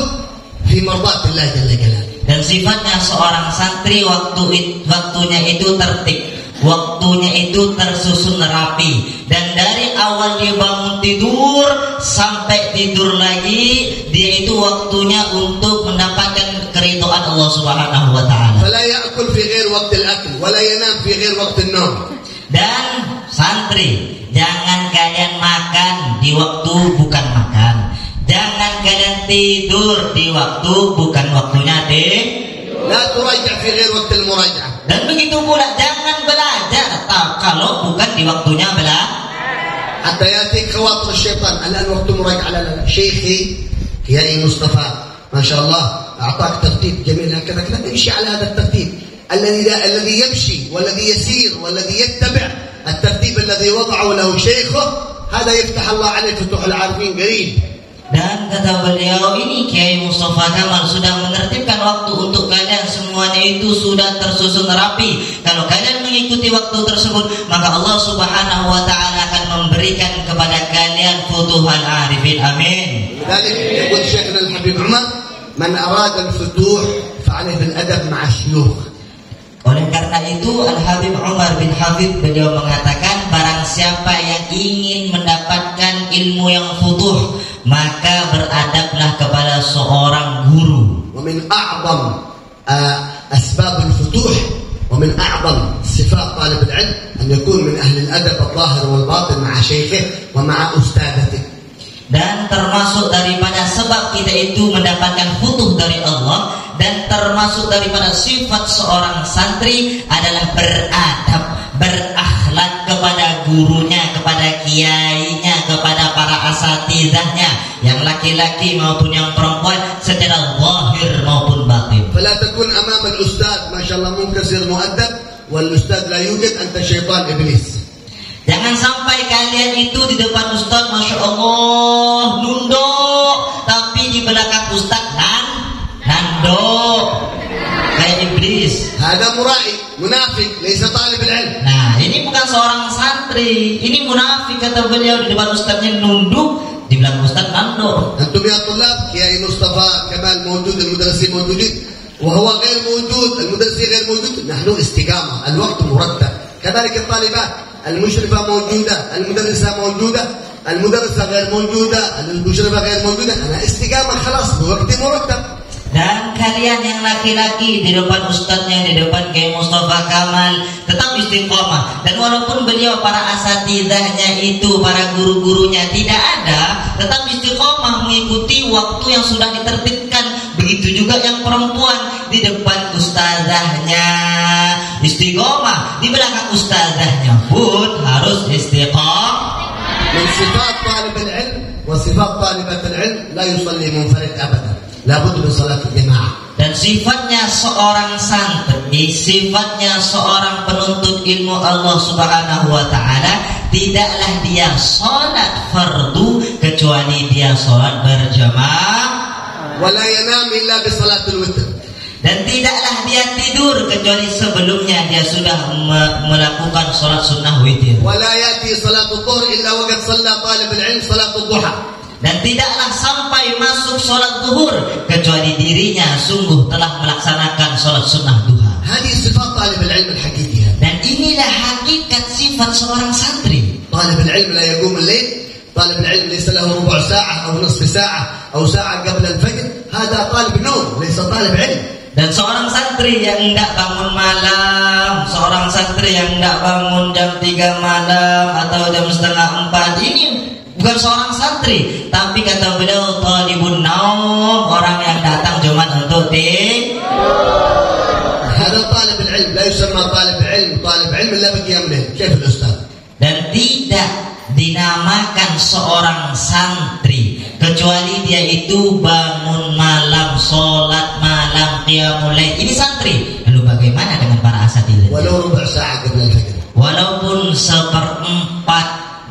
Speaker 1: في مرضاة الله جل جلاله.
Speaker 2: Dan sifatnya seorang santri waktunya itu tertib, waktunya itu tersusun rapi, dan dari awal dia bangun tidur sampai tidur lagi, dia itu waktunya untuk mendapatkan keridhaan Allah Subhanahu wa taala.
Speaker 1: فلا يأكل في غير وقت الأكل ولا ينام في غير وقت النوم.
Speaker 2: Dan santri, jangan kalian makan di waktu bukan makan. Jangan kalian tidur di waktu bukan waktunya
Speaker 1: لا تراجع في غير وقت المراجعة.
Speaker 2: Dan begitu pula jangan belajar kalau bukan di waktunya belajar.
Speaker 1: حتى يأتيك خواطر الشيطان، الآن وقت مراجعة. لا شيخي يا مصطفى ما شاء الله أعطاك ترتيب جميل هكذا كذا، امشي على هذا الترتيب. الذي يمشي والذي يسير والذي يتبع الترتيب الذي وضعه له شيخه هذا يفتح الله عليه فتوح العارفين قريب.
Speaker 2: Dan kata beliau, ini Kiai Mustafa Kamal sudah menertibkan waktu untuk kalian, semuanya itu sudah tersusun rapi. Kalau kalian mengikuti waktu tersebut, maka Allah Subhanahu wa taala akan memberikan kepada kalian futuhal arifin. Amin.
Speaker 1: لذلك يقول شيخنا الحبيب عمر من أراد الفتوح فعليه بالأدب مع الشيوخ.
Speaker 2: Oleh karena itu Al-Habib Umar bin Habib beliau mengatakan, barang siapa yang ingin mendapatkan ilmu yang futuh, maka beradablah kepada seorang guru.
Speaker 1: ومن أعظم أسباب الفتوح ومن أعظم صفات طالب العلم أن يكون من أهل الأدب الظاهر والباطن مع شيخه ومع أستاذته.
Speaker 2: Dan termasuk daripada sebab kita itu mendapatkan futuh dari Allah, dan termasuk daripada sifat seorang santri adalah beradab, berakhlak kepada gurunya, kepada kiainya, kepada para asatidahnya, yang laki-laki maupun yang perempuan, secara zahir maupun batin.
Speaker 1: فلا تكن أمام الأستاذ ما شاء الله منكسر مؤدب والأستاذ لا يوجد أنت شيطان إبليس.
Speaker 2: Jangan sampai kalian itu di depan Ustaz, Masya Allah, nunduk, tapi di belakang Ustaz nanduk kayak iblis.
Speaker 1: هذا مرائي منافق ليس طالب العلم.
Speaker 2: Nah, ini bukan seorang santri, ini munafik kata beliau. Di depan Ustaznya nunduk, di belakang Ustaz nanduk.
Speaker 1: أنتم يا طلاب يا مصطفى كمال موجود، المدرسين موجودين وهو غير موجود، المدرسين غير موجود، نحن استقامة، الوقت مرتب. كذلك الطالبات المشرفة موجودة، المدرسة موجودة، المدرسة غير موجودة، المشرفة غير موجودة، أنا استقامة خلاص بوقت مرتب.
Speaker 2: Dan kalian yang laki-laki di depan ustadznya, di depan Kiai Mustafa Kamal, tetap istiqomah. Dan walaupun beliau para asatidahnya itu, para guru-gurunya tidak ada, tetap istiqomah mengikuti waktu yang sudah ditertibkan. Begitu juga yang perempuan di depan ustazahnya istiqomah, di belakang ustazahnya pun harus istiqomah.
Speaker 1: من صفات طالب العلم وصفات طالبة العلم لا يصلي منفرد أبدا، لابد من صلاة الجماعة.
Speaker 2: Dan sifatnya seorang santri, sifatnya seorang penuntut ilmu Allah Subhanahu wa taala, tidaklah dia sholat fardu kecuali dia sholat berjamaah.
Speaker 1: ولا ينام إلا بصلاة الوتر.
Speaker 2: Dan tidaklah dia tidur kecuali sebelumnya dia sudah melakukan sholat sunnah witir.
Speaker 1: ولا يأتي صلاة الظهر إلا وقد صلى طالب العلم صلاة الضحى.
Speaker 2: Dan tidaklah sampai masuk sholat zuhur kecuali dirinya sungguh telah melaksanakan sholat sunnah duha.
Speaker 1: هذه صفات طالب العلم الحقيقية.
Speaker 2: Dan inilah hakikat sifat seorang santri.
Speaker 1: طالب العلم لا يقوم الليل، طالب العلم ليس له ربع ساعة أو نصف ساعة أو ساعة قبل الفجر، هذا طالب نوم ليس طالب علم.
Speaker 2: Dan seorang santri yang tidak bangun malam, seorang santri yang tidak bangun jam 3 malam atau jam setengah 4, ini bukan seorang santri, tapi kata beliau talibun naum, orang yang datang cuma untuk tidur.
Speaker 1: هذا طالب العلم لا يسمى طالب علم، طالب علم إلا بقيام الليل. كيف الأستاذ؟
Speaker 2: Dan tidak dinamakan seorang santri kecuali dia itu bangun malam, sholat malam, qiyamul lail. Ini santri. Lalu bagaimana dengan para asatidzah?
Speaker 1: ولو ربع ساعة قبل الفجر.
Speaker 2: Walaupun 1/4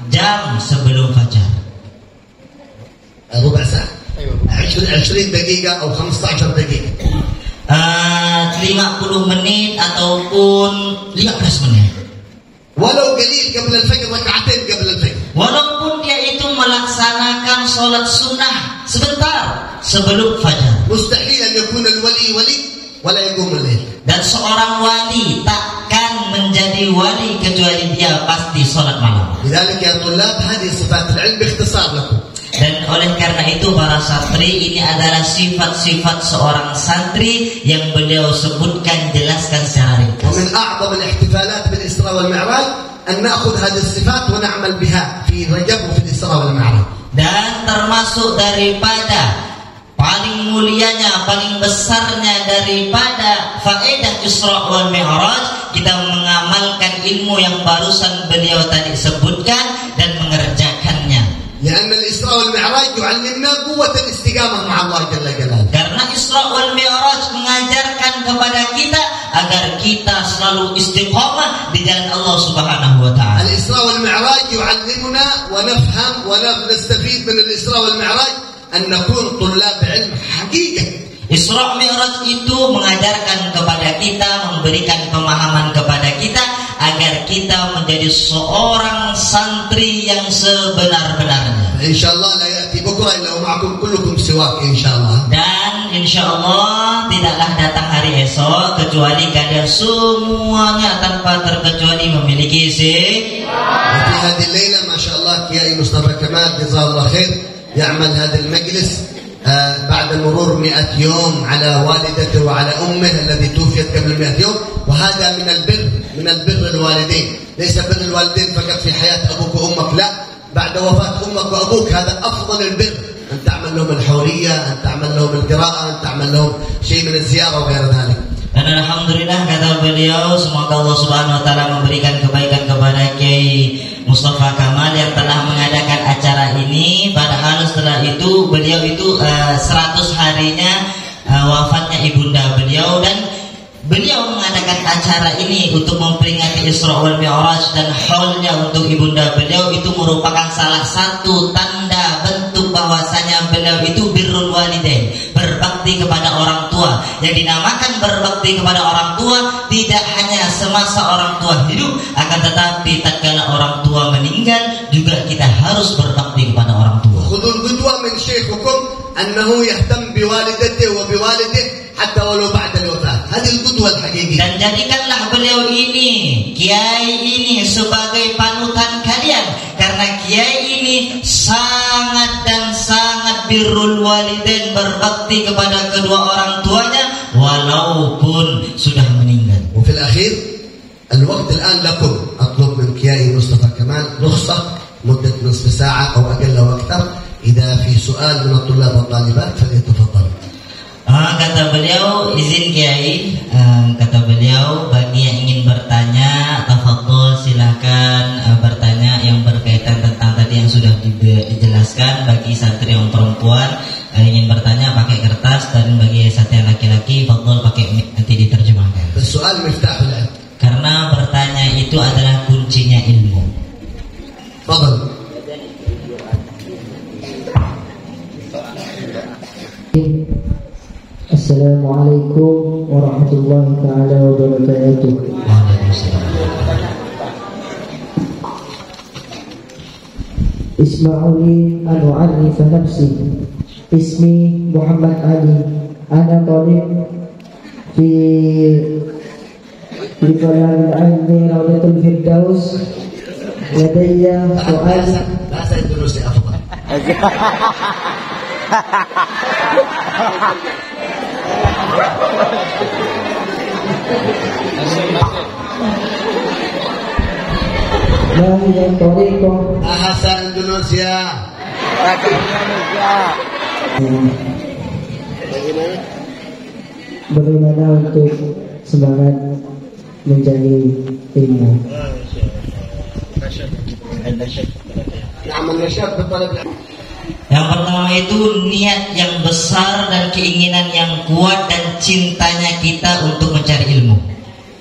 Speaker 2: jam sebelum fajar.
Speaker 1: ربع ساعة. 20 دقيقة أو 15 دقيقة.
Speaker 2: 50 menit ataupun 15 menit.
Speaker 1: ولو قليل قبل الفجر، ركعتين قبل الفجر.
Speaker 2: Walaupun dia itu melaksanakan sholat sunnah sebentar sebelum fajar.
Speaker 1: مستحيل أن يكون الولي ولي ولا يقوم الليل.
Speaker 2: Dan seorang wali takkan menjadi wali kecuali dia pasti sholat malam.
Speaker 1: لذلك يا طلاب هذه صفات العلم باختصار لكم.
Speaker 2: Dan oleh karena itu para santri, ini adalah sifat-sifat seorang santri yang beliau sebutkan, jelaskan secara ringkas.
Speaker 1: ومن أعظم الاحتفالات بالإسراء والمعراج أن نأخذ هذه الصفات ونعمل بها في رجب وفي الإسراء والمعراج.
Speaker 2: Dan termasuk daripada paling mulianya, paling besarnya daripada faedah Isra wal Mi'raj, kita mengamalkan ilmu yang barusan beliau tadi sebutkan dan mengerjakannya.
Speaker 1: لأن الإسراء والمعراج يعلمنا قوة الاستقامة مع الله جل جلاله.
Speaker 2: Karena Isra wal Mi'raj mengajarkan kepada kita agar kita selalu istiqamah di jalan Allah Subhanahu wa taala.
Speaker 1: Al-Isra wal Mi'raj yu'allimuna wa nafham wa nastafid min al-Isra wal Mi'raj an nakun tullab ilm haqiqah.
Speaker 2: Isra Mi'raj itu mengajarkan kepada kita, memberikan pemahaman kepada kita agar kita menjadi seorang santri yang sebenar-benarnya.
Speaker 1: Insyaallah la ya'ti bukra illa ma'akum kullukum siwak insyaallah. Dan
Speaker 2: insyaallah tidaklah datang hari esok kecuali kalian semuanya tanpa terkecuali memiliki
Speaker 1: Fi hadhihi al-laila masyaallah Kiai Mustafa Kamal jazakallahu khair يعمل هذا المجلس بعد مرور 100 يوم على والدته وعلى أمه الذي توفيت قبل 100 يوم وهذا من البر الوالدين ليس بر الوالدين فقط في حياة أبوك وأمك لا بعد وفاة أمك وأبوك هذا أفضل البر أن تعمل لهم الحورية أن تعمل لهم القراءة أن تعمل لهم شيء من الزيارة وغير ذلك.
Speaker 2: Dan alhamdulillah kata beliau, semoga Allah Subhanahu wa taala memberikan kebaikan kepada Kiai Mustafa Kamal yang telah mengadakan acara ini. Padahal setelah itu beliau itu 100 harinya wafatnya ibunda beliau, dan beliau mengadakan acara ini untuk memperingati Isra wal Mi'raj, dan haulnya untuk ibunda beliau itu merupakan salah satu tanda bentuk bahwasanya beliau itu birrul walidain, berbakti kepada orang tua. Yang dinamakan berbakti kepada orang tua tidak hanya semasa orang tua hidup, akan tetapi tatkala orang tua meninggal juga kita harus berbakti kepada orang tua.
Speaker 1: Khudul qudwa min syaikhukum annahu yahtam biwalidatihi wa biwalidihi hatta walau ba'da al-wafat. Hadhihi al-qudwa al-haqiqiyah.
Speaker 2: Dan jadikanlah beliau ini, kiai ini sebagai panutan kalian, karena kiai ini sangat dan sangat birrul walidain, berbakti kepada kedua orang tuanya walaupun sudah meninggal.
Speaker 1: وفي الأخير الوقت الآن لكم أطلب من كيائي مصطفى كمال رخصة مدة نصف ساعة أو أقل أو أكثر إذا في سؤال من الطلاب والطالبات فليتفضل.
Speaker 2: Kata beliau, izin Kiai, kata beliau bagi yang ingin bertanya, tafadhol silakan bertanya yang berkaitan tentang tadi yang sudah dijelaskan. Bagi santri yang perempuan ingin bertanya pakai kertas, dan bagi santri yang laki-laki fadhol pakai mic, nanti diterjemahkan.
Speaker 1: Soal miftahul ilm.
Speaker 2: Karena bertanya itu adalah kuncinya ilmu.
Speaker 1: Fadhol.
Speaker 3: Assalamualaikum warahmatullahi ta'ala wabarakatuh. Isma'uli an u'arrifa nafsi. Ismi Muhammad Ali. Ana talib fi talab al-ilmi Rawdatul Firdaus. Ladayya soal.
Speaker 1: Bahasa Indonesia afdal.
Speaker 3: Yang toriko
Speaker 1: bahasa Indonesia.
Speaker 3: Bagaimana untuk semangat mencari ilmu?
Speaker 2: Yang pertama itu niat yang besar dan keinginan yang kuat dan cintanya kita untuk mencari ilmu.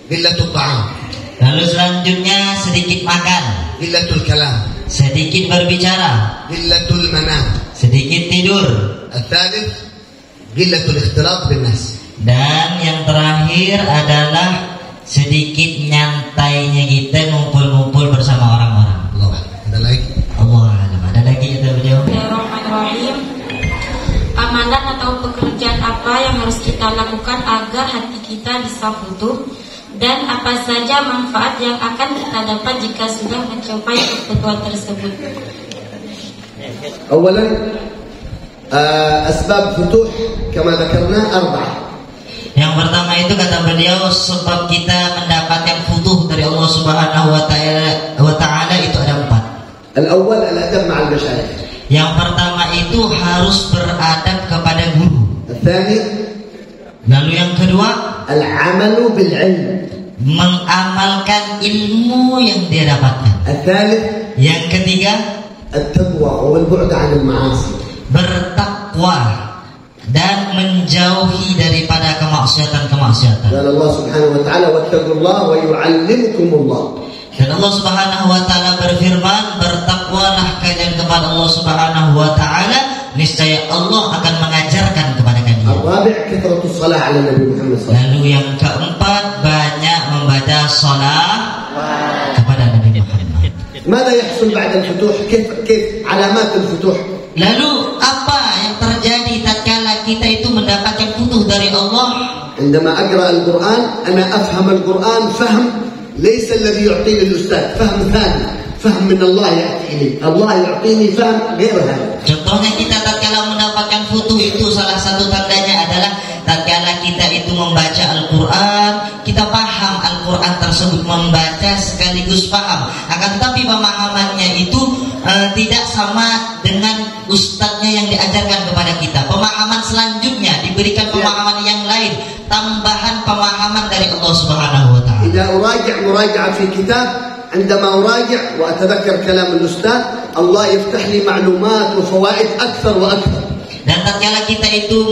Speaker 1: Qillatul ta'am.
Speaker 2: Lalu selanjutnya sedikit makan,
Speaker 1: Qillatul kalam.
Speaker 2: sedikit berbicara,
Speaker 1: Qillatul manam.
Speaker 2: sedikit tidur.
Speaker 1: Al-thalith Qillatul ikhtilat bin nas.
Speaker 2: Dan yang terakhir adalah sedikit nyantainya kita ngumpul-ngumpul bersama orang-orang.
Speaker 1: Allah. Ada lagi?
Speaker 2: Allah alam. Ada lagi kata beliau.
Speaker 4: Bismillahirrahmanirrahim. Amalan atau pekerjaan apa yang harus kita lakukan agar hati kita bisa futuh, dan apa saja manfaat yang akan kita dapat jika sudah mencapai kebutuhan tersebut?
Speaker 1: أولا أسباب فتوح كما ذكرنا 4.
Speaker 2: Yang pertama itu kata beliau, sebab kita mendapatkan futuh dari Allah Subhanahu wa taala itu ada 4.
Speaker 1: الأول الأدب مع المشايخ.
Speaker 2: Yang pertama itu harus beradab kepada guru.
Speaker 1: الثاني
Speaker 2: Lalu yang kedua,
Speaker 1: العمل بالعلم.
Speaker 2: mengamalkan ilmu yang dia dapatkan.
Speaker 1: الثالث
Speaker 2: Yang ketiga,
Speaker 1: التقوى والبعد عن المعاصي.
Speaker 2: bertakwa dan menjauhi daripada kemaksiatan-kemaksiatan. kemaksiatan.
Speaker 1: قال الله سبحانه وتعالى واتقوا الله ويعلمكم الله.
Speaker 2: Dan Allah Subhanahu wa taala berfirman, bertakwalah kalian kepada Allah Subhanahu wa taala, niscaya Allah akan mengajarkan kepada kalian.
Speaker 1: الرابع كثرة الصلاة على النبي محمد صلى الله عليه وسلم.
Speaker 2: Lalu yang keempat, banyak membaca salat kepada Nabi Muhammad.
Speaker 1: ماذا يحصل بعد الفتوح؟ كيف علامات الفتوح؟
Speaker 2: Lalu apa yang terjadi tatkala kita itu mendapatkan futuh dari Allah?
Speaker 1: عندما أقرأ القرآن أنا أفهم القرآن فهم ليس الذي يعطيني الأستاذ، فهم ثاني، فهم من الله يأتي إلي، الله يعطيني فهم غير هذا.
Speaker 2: Contohnya kita tatkala mendapatkan futuh itu salah satu tandanya adalah tatkala kita itu membaca Al-Quran, kita paham Al-Quran tersebut, membaca sekaligus paham. Akan tetapi pemahamannya itu tidak sama dengan ustadznya yang diajarkan kepada kita. Pemahaman selanjutnya diberikan pemahaman yang lain, tambahan pemahaman dari Allah Subhanahu wa taala.
Speaker 1: إذا أراجع مراجعة في كتاب، عندما أراجع وأتذكر كلام الأستاذ الله يفتح لي معلومات وفوائد أكثر وأكثر.
Speaker 2: Dan tatkala kita itu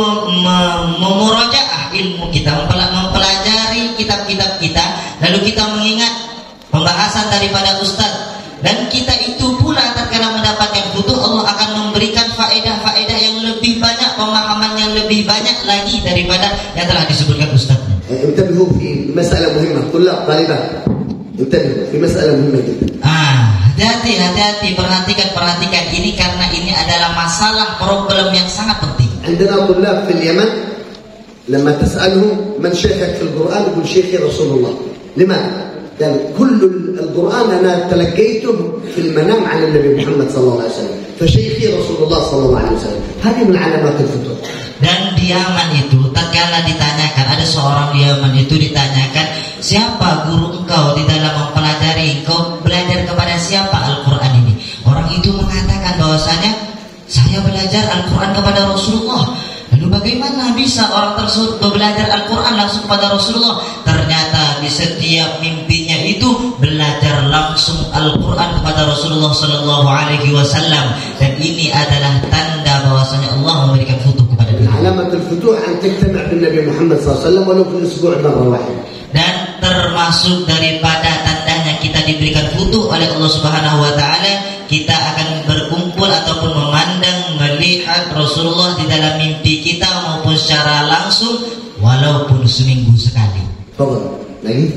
Speaker 2: memurajaah ilmu kita, mempelajari kitab-kitab kita, lalu kita mengingat pembahasan daripada ustaz, dan kita itu pula tatkala mendapatkan futuh, Allah akan memberikan faedah-faedah yang lebih banyak, pemahaman yang lebih banyak lagi daripada yang telah disebutkan ustaz.
Speaker 1: انتبهوا في مسألة مهمة طلاب طالبات، انتبهوا في مسألة مهمة جدا.
Speaker 2: Hati-hati, perhatikan ini, karena ini adalah masalah problem yang sangat penting.
Speaker 1: عندنا طلاب في اليمن لما تسألهم من شيخك في القرآن يقول شيخي رسول الله. لماذا؟ قال كل القرآن أنا تلقيته في المنام عن النبي محمد صلى الله عليه وسلم، فشيخي رسول الله صلى الله عليه وسلم. هذه من علامات الفتوح.
Speaker 2: Dan di Yaman itu tatkala ditanyakan, ada seorang di Yaman itu ditanyakan, siapa guru engkau di dalam mempelajari, engkau belajar kepada siapa Al-Quran ini? Orang itu mengatakan bahwasanya saya belajar Al-Quran kepada Rasulullah. Lalu bagaimana bisa orang tersebut belajar Al-Quran langsung kepada Rasulullah? Ternyata di setiap mimpinya itu belajar langsung Al-Quran kepada Rasulullah Sallallahu Alaihi Wasallam. Dan ini adalah tanda bahwasanya Allah memberikan futuh kepada dia.
Speaker 1: علامة الفتوح أن تجتمع بالنبي محمد صلى الله عليه وسلم ولو في الأسبوع مرة واحدة.
Speaker 2: Dan termasuk daripada tandanya kita diberikan futuh oleh Allah Subhanahu wa taala, kita akan berkumpul ataupun memandang, melihat Rasulullah di dalam mimpi kita maupun secara langsung walaupun seminggu sekali.
Speaker 1: تفضل. lagi.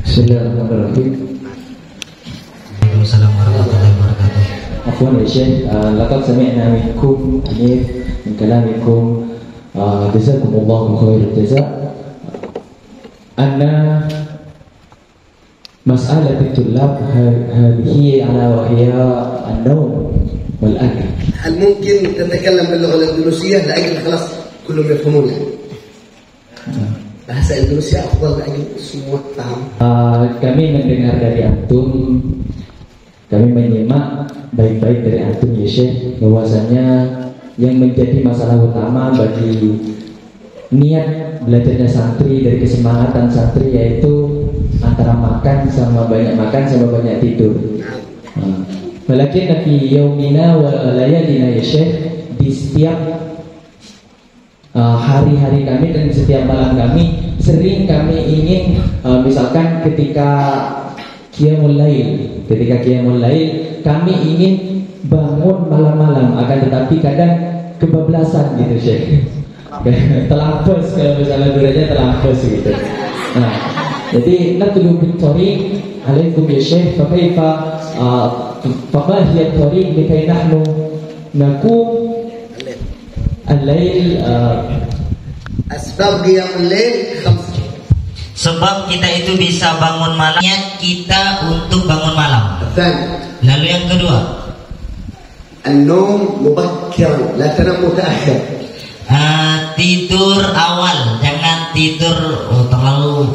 Speaker 3: Bismillahirrahmanirrahim.
Speaker 2: Waalaikumsalam warahmatullahi wabarakatuh.
Speaker 3: Afwan ya Syekh, laqad sami'na minkum min kalamikum, jazakumullahu khairal jazaa. Anna مسألة الطلاب هذه على وهي النوم والأكل.
Speaker 1: هل ممكن تتكلم باللغة الإندونيسية لأجل خلاص كلهم يفهمونها؟ Bahasa Indonesia afdal lagi semua paham.
Speaker 3: Kami mendengar dari antum, kami menyimak baik-baik dari antum ya Syekh, bahwasanya yang menjadi masalah utama bagi niat belajarnya santri, dari kesemangatan santri, yaitu antara makan sama banyak tidur. Walakin fi yaumina wa layalina ya Syekh, di setiap hari-hari kami dan setiap malam kami, sering kami ingin misalkan ketika qiyamul lail kami ingin bangun malam-malam, akan tetapi kadang kebablasan gitu Syekh. Terlampas, kalau misalnya duranya terlampas gitu. Nah, jadi natlu bittariq alaikum ya Syekh, fa kaifa fa hiya at-tariq likay nahnu naqum al-lail.
Speaker 1: Asbab qiyamul lail khamsah.
Speaker 2: Sebab kita itu bisa bangun malam, niat kita untuk bangun malam. Lalu yang kedua,
Speaker 1: an-nawm mubakkiran, la tanam mutaakhir.
Speaker 2: Tidur awal, jangan tidur terlalu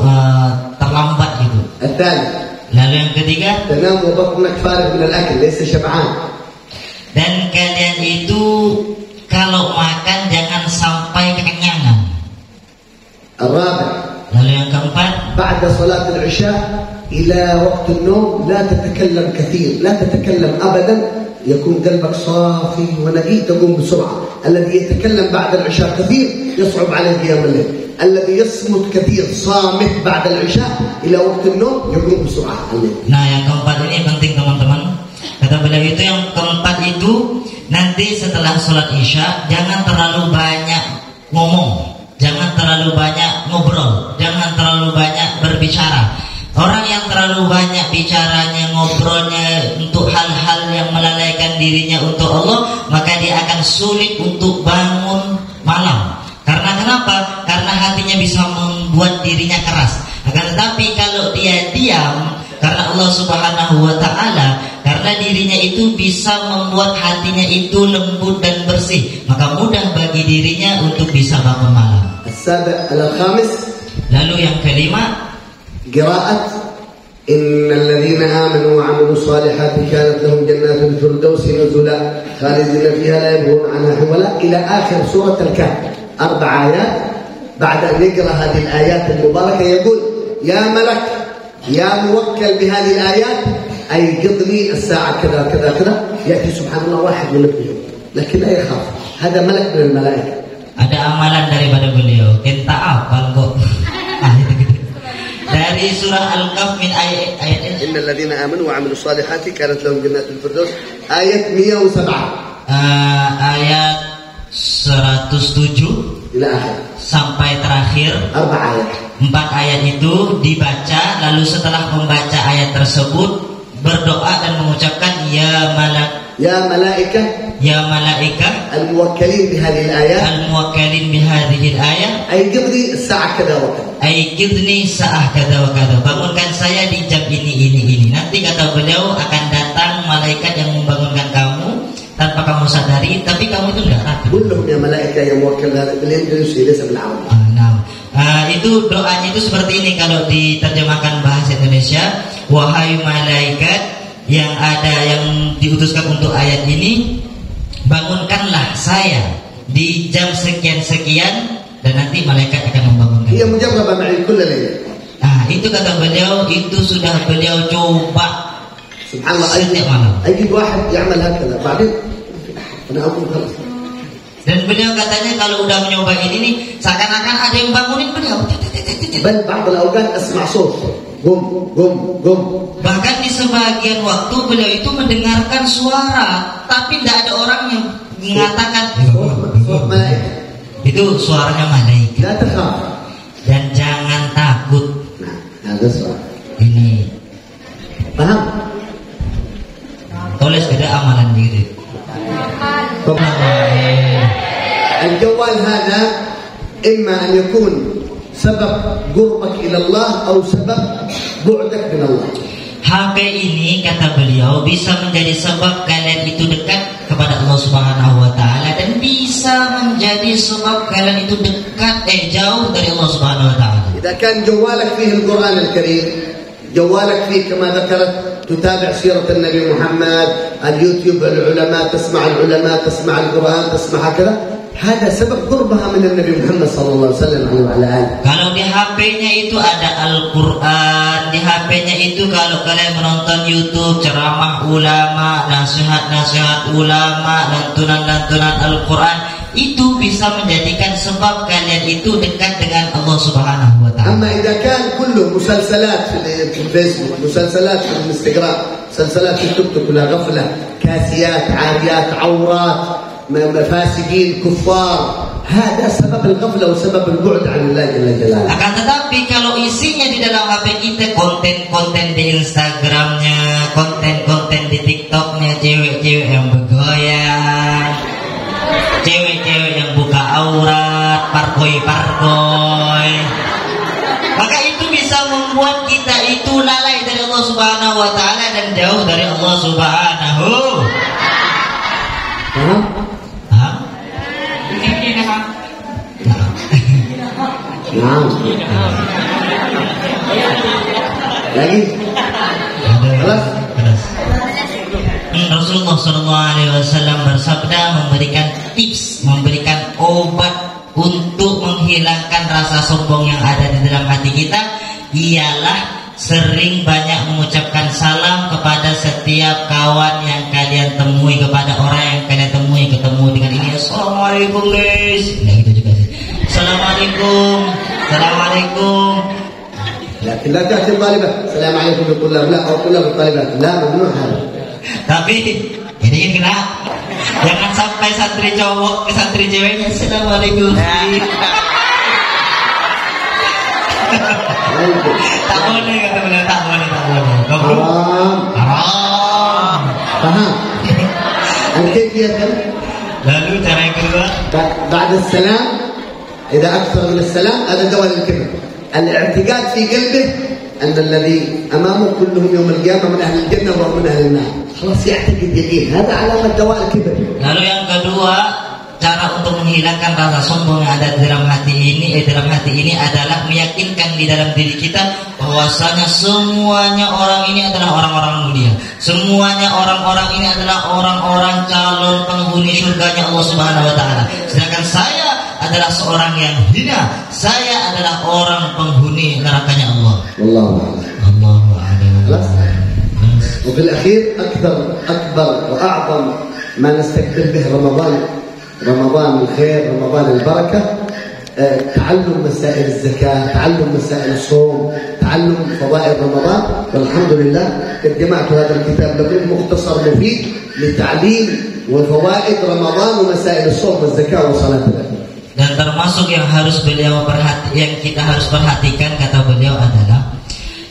Speaker 2: terlambat gitu. Lalu yang ketiga,
Speaker 1: tanam wa batnak farigh min al-akl, laysa shab'an.
Speaker 2: Dan kalian itu kalau makan jangan sampai kekenyangan. Lalu yang keempat,
Speaker 1: بعد صلاة العشاء إلى وقت النوم لا تتكلم كثير، لا تتكلم أبدا يكون قلبك صافي ونقي تقوم بسرعة. الذي يتكلم بعد العشاء كثير يصعب عليه قيام الليل. الذي يصمت كثير صامت بعد العشاء إلى وقت النوم يقوم بسرعة الليل.
Speaker 2: Nah, yang keempat ini penting teman-teman. Kata beliau itu yang keempat itu nanti setelah sholat isya jangan terlalu banyak ngomong, jangan terlalu banyak ngobrol, jangan terlalu banyak berbicara. Orang yang terlalu banyak bicaranya, ngobrolnya untuk hal-hal yang melalaikan dirinya untuk Allah, maka dia akan sulit untuk bangun malam. Karena kenapa? Karena hatinya bisa membuat dirinya keras. Akan tetapi kalau dia diam, karena Allah Subhanahu wa Ta'ala, karena dirinya itu bisa membuat hatinya itu lembut dan bersih, maka mudah bagi dirinya untuk bisa bangun malam. Lalu yang kelima,
Speaker 1: قراءة إن الذين آمنوا وعملوا الصالحات كانت لهم جنات الفردوس نزلا خالدين فيها لا يبغون عنها حولا إلى آخر سورة الكهف 4 آيات. بعد أن يقرأ هذه الآيات المباركة يقول يا ملك يا موكل بهذه الآيات أيقظني الساعة كذا كذا كذا. يأتي سبحان الله واحد ينبهه لكن لا يخاف، هذا ملك من الملائكة.
Speaker 2: Ada amalan daripada beliau. Kita apa kok? Dari surah Al-Kahf min ayat
Speaker 1: إن الذين آمنوا وعملوا الصالحات كانت لهم جنات الفردوس آية 107
Speaker 2: ayat 107
Speaker 1: إلى آخر
Speaker 2: sampai terakhir
Speaker 1: 4 آيات.
Speaker 2: 4 ayat itu dibaca, lalu setelah membaca ayat tersebut berdoa dan mengucapkan ya malaikah al-muwakkilin bihadhihi al-ayah ayyidni sa'ah kada wa kada, bangunkan saya di jam ini. Nanti kata beliau akan datang malaikat yang membangunkan kamu tanpa kamu sadari, tapi kamu itu tidak tahu.
Speaker 1: Kullum ya malaikah yang muwakkal
Speaker 2: itu doanya itu seperti ini kalau diterjemahkan bahasa Indonesia. Wahai malaikat yang diutuskan untuk ayat ini, bangunkanlah saya di jam sekian-sekian, dan nanti malaikat akan membangunkan.
Speaker 1: Ia mujarraba ma'i kull layl.
Speaker 2: Itu kata beliau, itu sudah beliau coba.
Speaker 1: Subhanallah,
Speaker 2: setiap malam.
Speaker 1: Ajid wahid ya'mal hakadha, ba'din ana aqul khalas.
Speaker 2: Dan beliau katanya kalau udah mencoba ini seakan-akan ada yang bangunin beliau.
Speaker 1: Bal ba'd al-awqat asma' sawt. Gum.
Speaker 2: Bahkan di sebagian waktu beliau itu mendengarkan suara, tapi tidak ada orang yang mengatakan itu suaranya malaikat.
Speaker 1: La takhaf.
Speaker 2: Dan jangan takut.
Speaker 1: Nah, ada suara.
Speaker 2: Ini
Speaker 1: paham?
Speaker 2: Tulis ada amalan diri.
Speaker 1: الجوال هذا إما أن يكون سبب قربك إلى الله أو سبب بعدك من الله.
Speaker 2: HP ini kata beliau bisa menjadi sebab kalian itu dekat kepada Allah Subhanahu wa Ta'ala, dan bisa menjadi sebab kalian itu jauh dari Allah Subhanahu wa Ta'ala.
Speaker 1: إذا كان جوالك فيه القرآن الكريم، جوالك فيه كما ذكرت تتابع سيرة النبي محمد، اليوتيوب العلماء، تسمع العلماء، تسمع القرآن، تسمع هكذا، هذا سبب قربها من النبي محمد صلى الله عليه وسلم وعلى آله.
Speaker 2: Kalau di HP-nya itu ada Al-Quran, di HP-nya itu kalau kalian menonton YouTube ceramah ulama, nasihat-nasihat ulama, lantunan-lantunan Al-Quran, itu bisa menjadikan sebab kalian itu dekat dengan Allah Subhanahu wa Ta'ala.
Speaker 1: أما إذا كان كله مسلسلات في الفيسبوك، مسلسلات في الانستغرام، مسلسلات في التيك توك، كلها غفلة، كاسيات، عاريات، عورات، مفاسدين، كفار، هذا سبب الغفلة وسبب البعد عن الله جل جلاله.
Speaker 2: Akan tetapi kalau isinya di dalam HP kita konten-konten di Instagramnya, konten-konten di TikToknya, cewek-cewek yang bergoyang, cewek-cewek yang buka aurat, pargoy, maka itu bisa membuat kita itu lalai dari Allah Subhanahu wa Ta'ala dan jauh dari Allah Subhanahu.
Speaker 1: Lagi.
Speaker 2: Rasulullah SAW bersabda, memberikan tips, memberikan obat untuk menghilangkan rasa sombong yang ada di dalam hati kita, ialah sering banyak mengucapkan salam kepada setiap kawan yang kalian temui, kepada orang yang kalian temui, ketemu dengan ini, assalamualaikum guys. Nah gitu juga sih. Assalamualaikum, assalamualaikum.
Speaker 1: لكن لا تأتي الطالبة السلام عليكم للطلاب لا أو طلاب الطالبات لا ممنوع هذا.
Speaker 2: Tapi ini kena, jangan sampai santri cowok ke santri ceweknya assalamualaikum. Tak boleh kata beliau, tak boleh. Haram.
Speaker 1: Faham? كيفية
Speaker 2: Lalu cara yang kedua,
Speaker 1: بعد السلام إذا أكثر من السلام هذا دواء للكبر. الاعتقاد في قلبه أن الذي أمامه كلهم يوم القيامة من أهل الجنة ومن أهل النار. خلاص يعتقد يقين. هذا علامة دواء الكبر.
Speaker 2: Lalu yang kedua, cara untuk menghilangkan rasa sombong yang ada di dalam hati ini adalah meyakinkan di dalam diri kita bahwasanya semuanya orang ini adalah orang-orang mulia. Semuanya orang-orang ini adalah orang-orang calon penghuni surganya Allah Subhanahu wa taala. Sedangkan saya adalah seorang yang hina. Saya adalah orang penghuni nerakanya Allah. Wallahu a'lam.
Speaker 1: وفي الأخير أكبر وأعظم ما نستقبل به رمضان الخير، رمضان البركة، تعلم مسائل الزكاة، تعلم مسائل الصوم، تعلم فضائل رمضان. والحمد لله قد جمعت هذا الكتاب لكم مختصر مفيد لتعليم وفوائد رمضان ومسائل الصوم والزكاة وصلاة العيد.
Speaker 2: Dan termasuk yang kita harus perhatikan kata beliau adalah,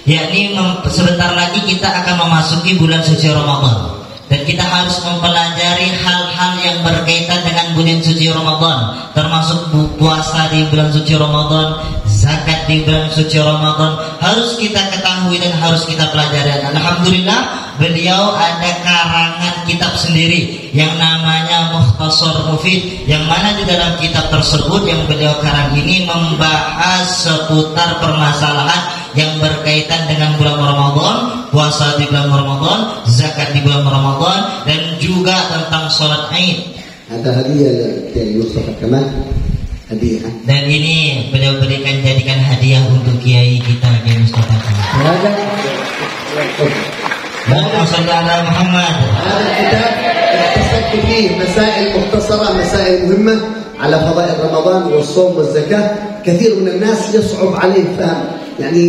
Speaker 2: yakni sebentar lagi kita akan memasuki bulan suci Ramadan. Dan kita harus mempelajari hal-hal yang berkaitan dengan bulan suci Ramadan, termasuk puasa di bulan suci Ramadan, zakat di bulan suci Ramadan, harus kita ketahui dan harus kita pelajari. Alhamdulillah, beliau ada karangan kitab sendiri yang namanya Mukhtasar Mufid, yang mana di dalam kitab tersebut yang beliau karang ini membahas seputar permasalahan yang berkaitan dengan bulan Ramadan, puasa di bulan Ramadan, zakat di bulan Ramadan, dan juga tentang sholat Id.
Speaker 1: Ada hadiah Kiai Mustafa Kamal, hadiah.
Speaker 2: Dan ini beliau jadikan hadiah untuk Kiai kita, Kiai Mustafa Kamal. Allahumma shalli ala Muhammad.
Speaker 1: هذا الكتاب اختصرت فيه مسائل مختصرة، مسائل مهمة على فضائل رمضان والصوم والزكاة. كثير من الناس يصعب عليه فهم، يعني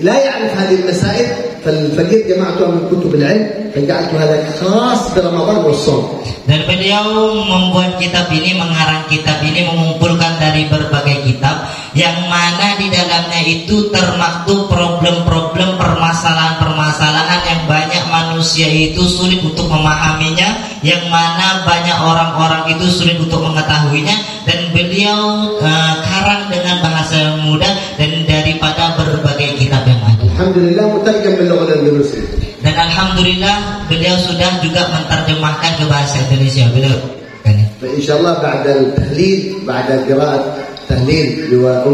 Speaker 1: لا يعرف هذه المسائل، فلقيت جمعتها من كتب العلم فجعلت هذا خاص برمضان والصوم.
Speaker 2: Dan beliau membuat kitab ini, mengarang kitab ini, mengumpulkan dari berbagai kitab yang mana di dalamnya itu termaktub problem-problem, permasalahan-permasalahan yang banyak manusia itu sulit untuk memahaminya, yang mana banyak orang-orang itu sulit untuk mengetahuinya, dan beliau karang dengan bahasa yang mudah dan daripada berbagai kitab yang ada.
Speaker 1: Alhamdulillah mutarjam bil lugha al-Indonesia.
Speaker 2: Dan alhamdulillah beliau sudah juga menterjemahkan ke bahasa Indonesia. Beliau kan.
Speaker 1: Insyaallah ba'da al-tahlil, ba'da qira'at tahlil liwa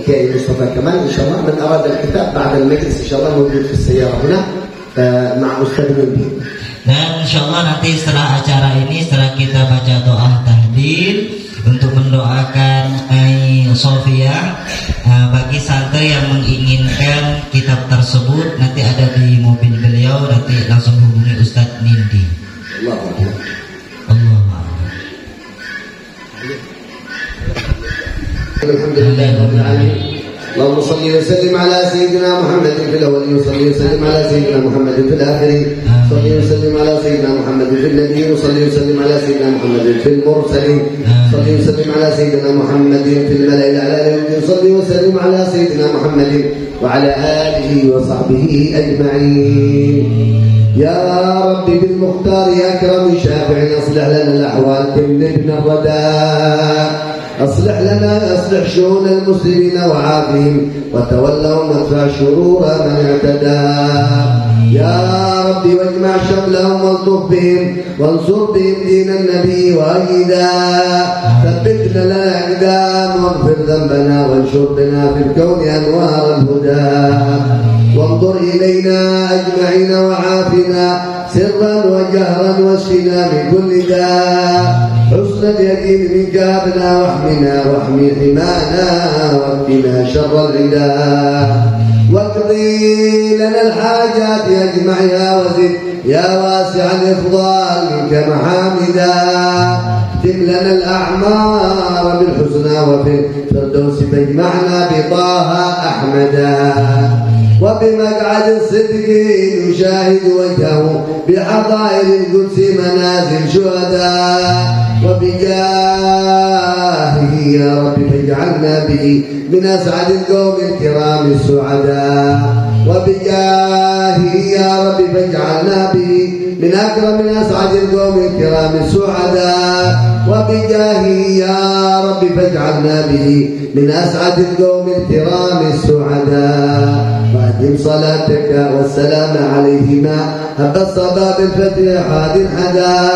Speaker 1: Kiai Mustafa Kamal, insyaallah man arada al-kitab ba'da al-majlis insyaallah mawjud fi as-sayyara huna ma'a Ustaz Nabi. Dan
Speaker 2: insyaallah nanti setelah acara ini, setelah kita baca doa tahlil untuk mendoakan Sofia, bagi santri yang menginginkan kitab tersebut nanti ada di mobil beliau, nanti langsung hubungi Ustadz Nindi.
Speaker 1: اللهم صل وسلم على سيدنا محمد في الاولين وصل وسلم على سيدنا محمد في الاخرين صل وسلم على سيدنا محمد في النبيين وصل وسلم على سيدنا محمد في المرسلين صل وسلم على سيدنا محمد في الملأ الاعلى صل وسلم على سيدنا محمد وعلى اله وصحبه اجمعين. يا رب بالمختار اكرم شافع اصلح لنا الاحوال تملكنا الرداء، أصلح شؤون المسلمين وعافهم وتولهم وادفع شرور من اعتدى. يا رب واجمع شملهم والطف بهم وانصر بهم دين النبي وأيدا. ثبت لنا الأقدام واغفر ذنبنا وانشر بنا في الكون أنوار الهدى. وانظر إلينا أجمعين وعافنا سرا وجهرا واشفنا من كل داء. حسن اليقين منك أبنا واحمنا واحمي حمانا واقنا شر العداء. واقضي لنا الحاجات أجمعها وزد يا واسع الإفضال منك محامدا اختم لنا الأعمار بالحسنى وفي الفردوس فاجمعنا بطه أحمدا وبمقعد الصدق نشاهد وجهه بحضائر القدس منازل شهداء وبجاهه يا رب فاجعلنا به من أسعد القوم الكرام السعداء وبجاهه يا رب فاجعلنا به من أكرم من أسعد القوم الكرام السعداء وبجاهه يا رب فاجعلنا به من أسعد القوم الكرام السعداء وأدم صلاتك والسلام عليهما هب الصبا بالفتيحات الحدا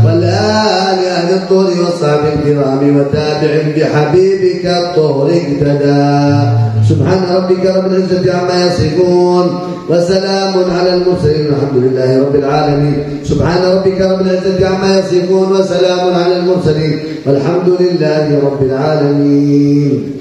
Speaker 1: والآل أهل الطهر والصحب الكرام وتابع بحبيبك الطهر اقتدى سبحان ربك رب العزة عما يصفون وسلام على المرسلين والحمد لله رب العالمين سبحان ربك رب العزة عما يصفون وسلام على المرسلين والحمد لله رب العالمين.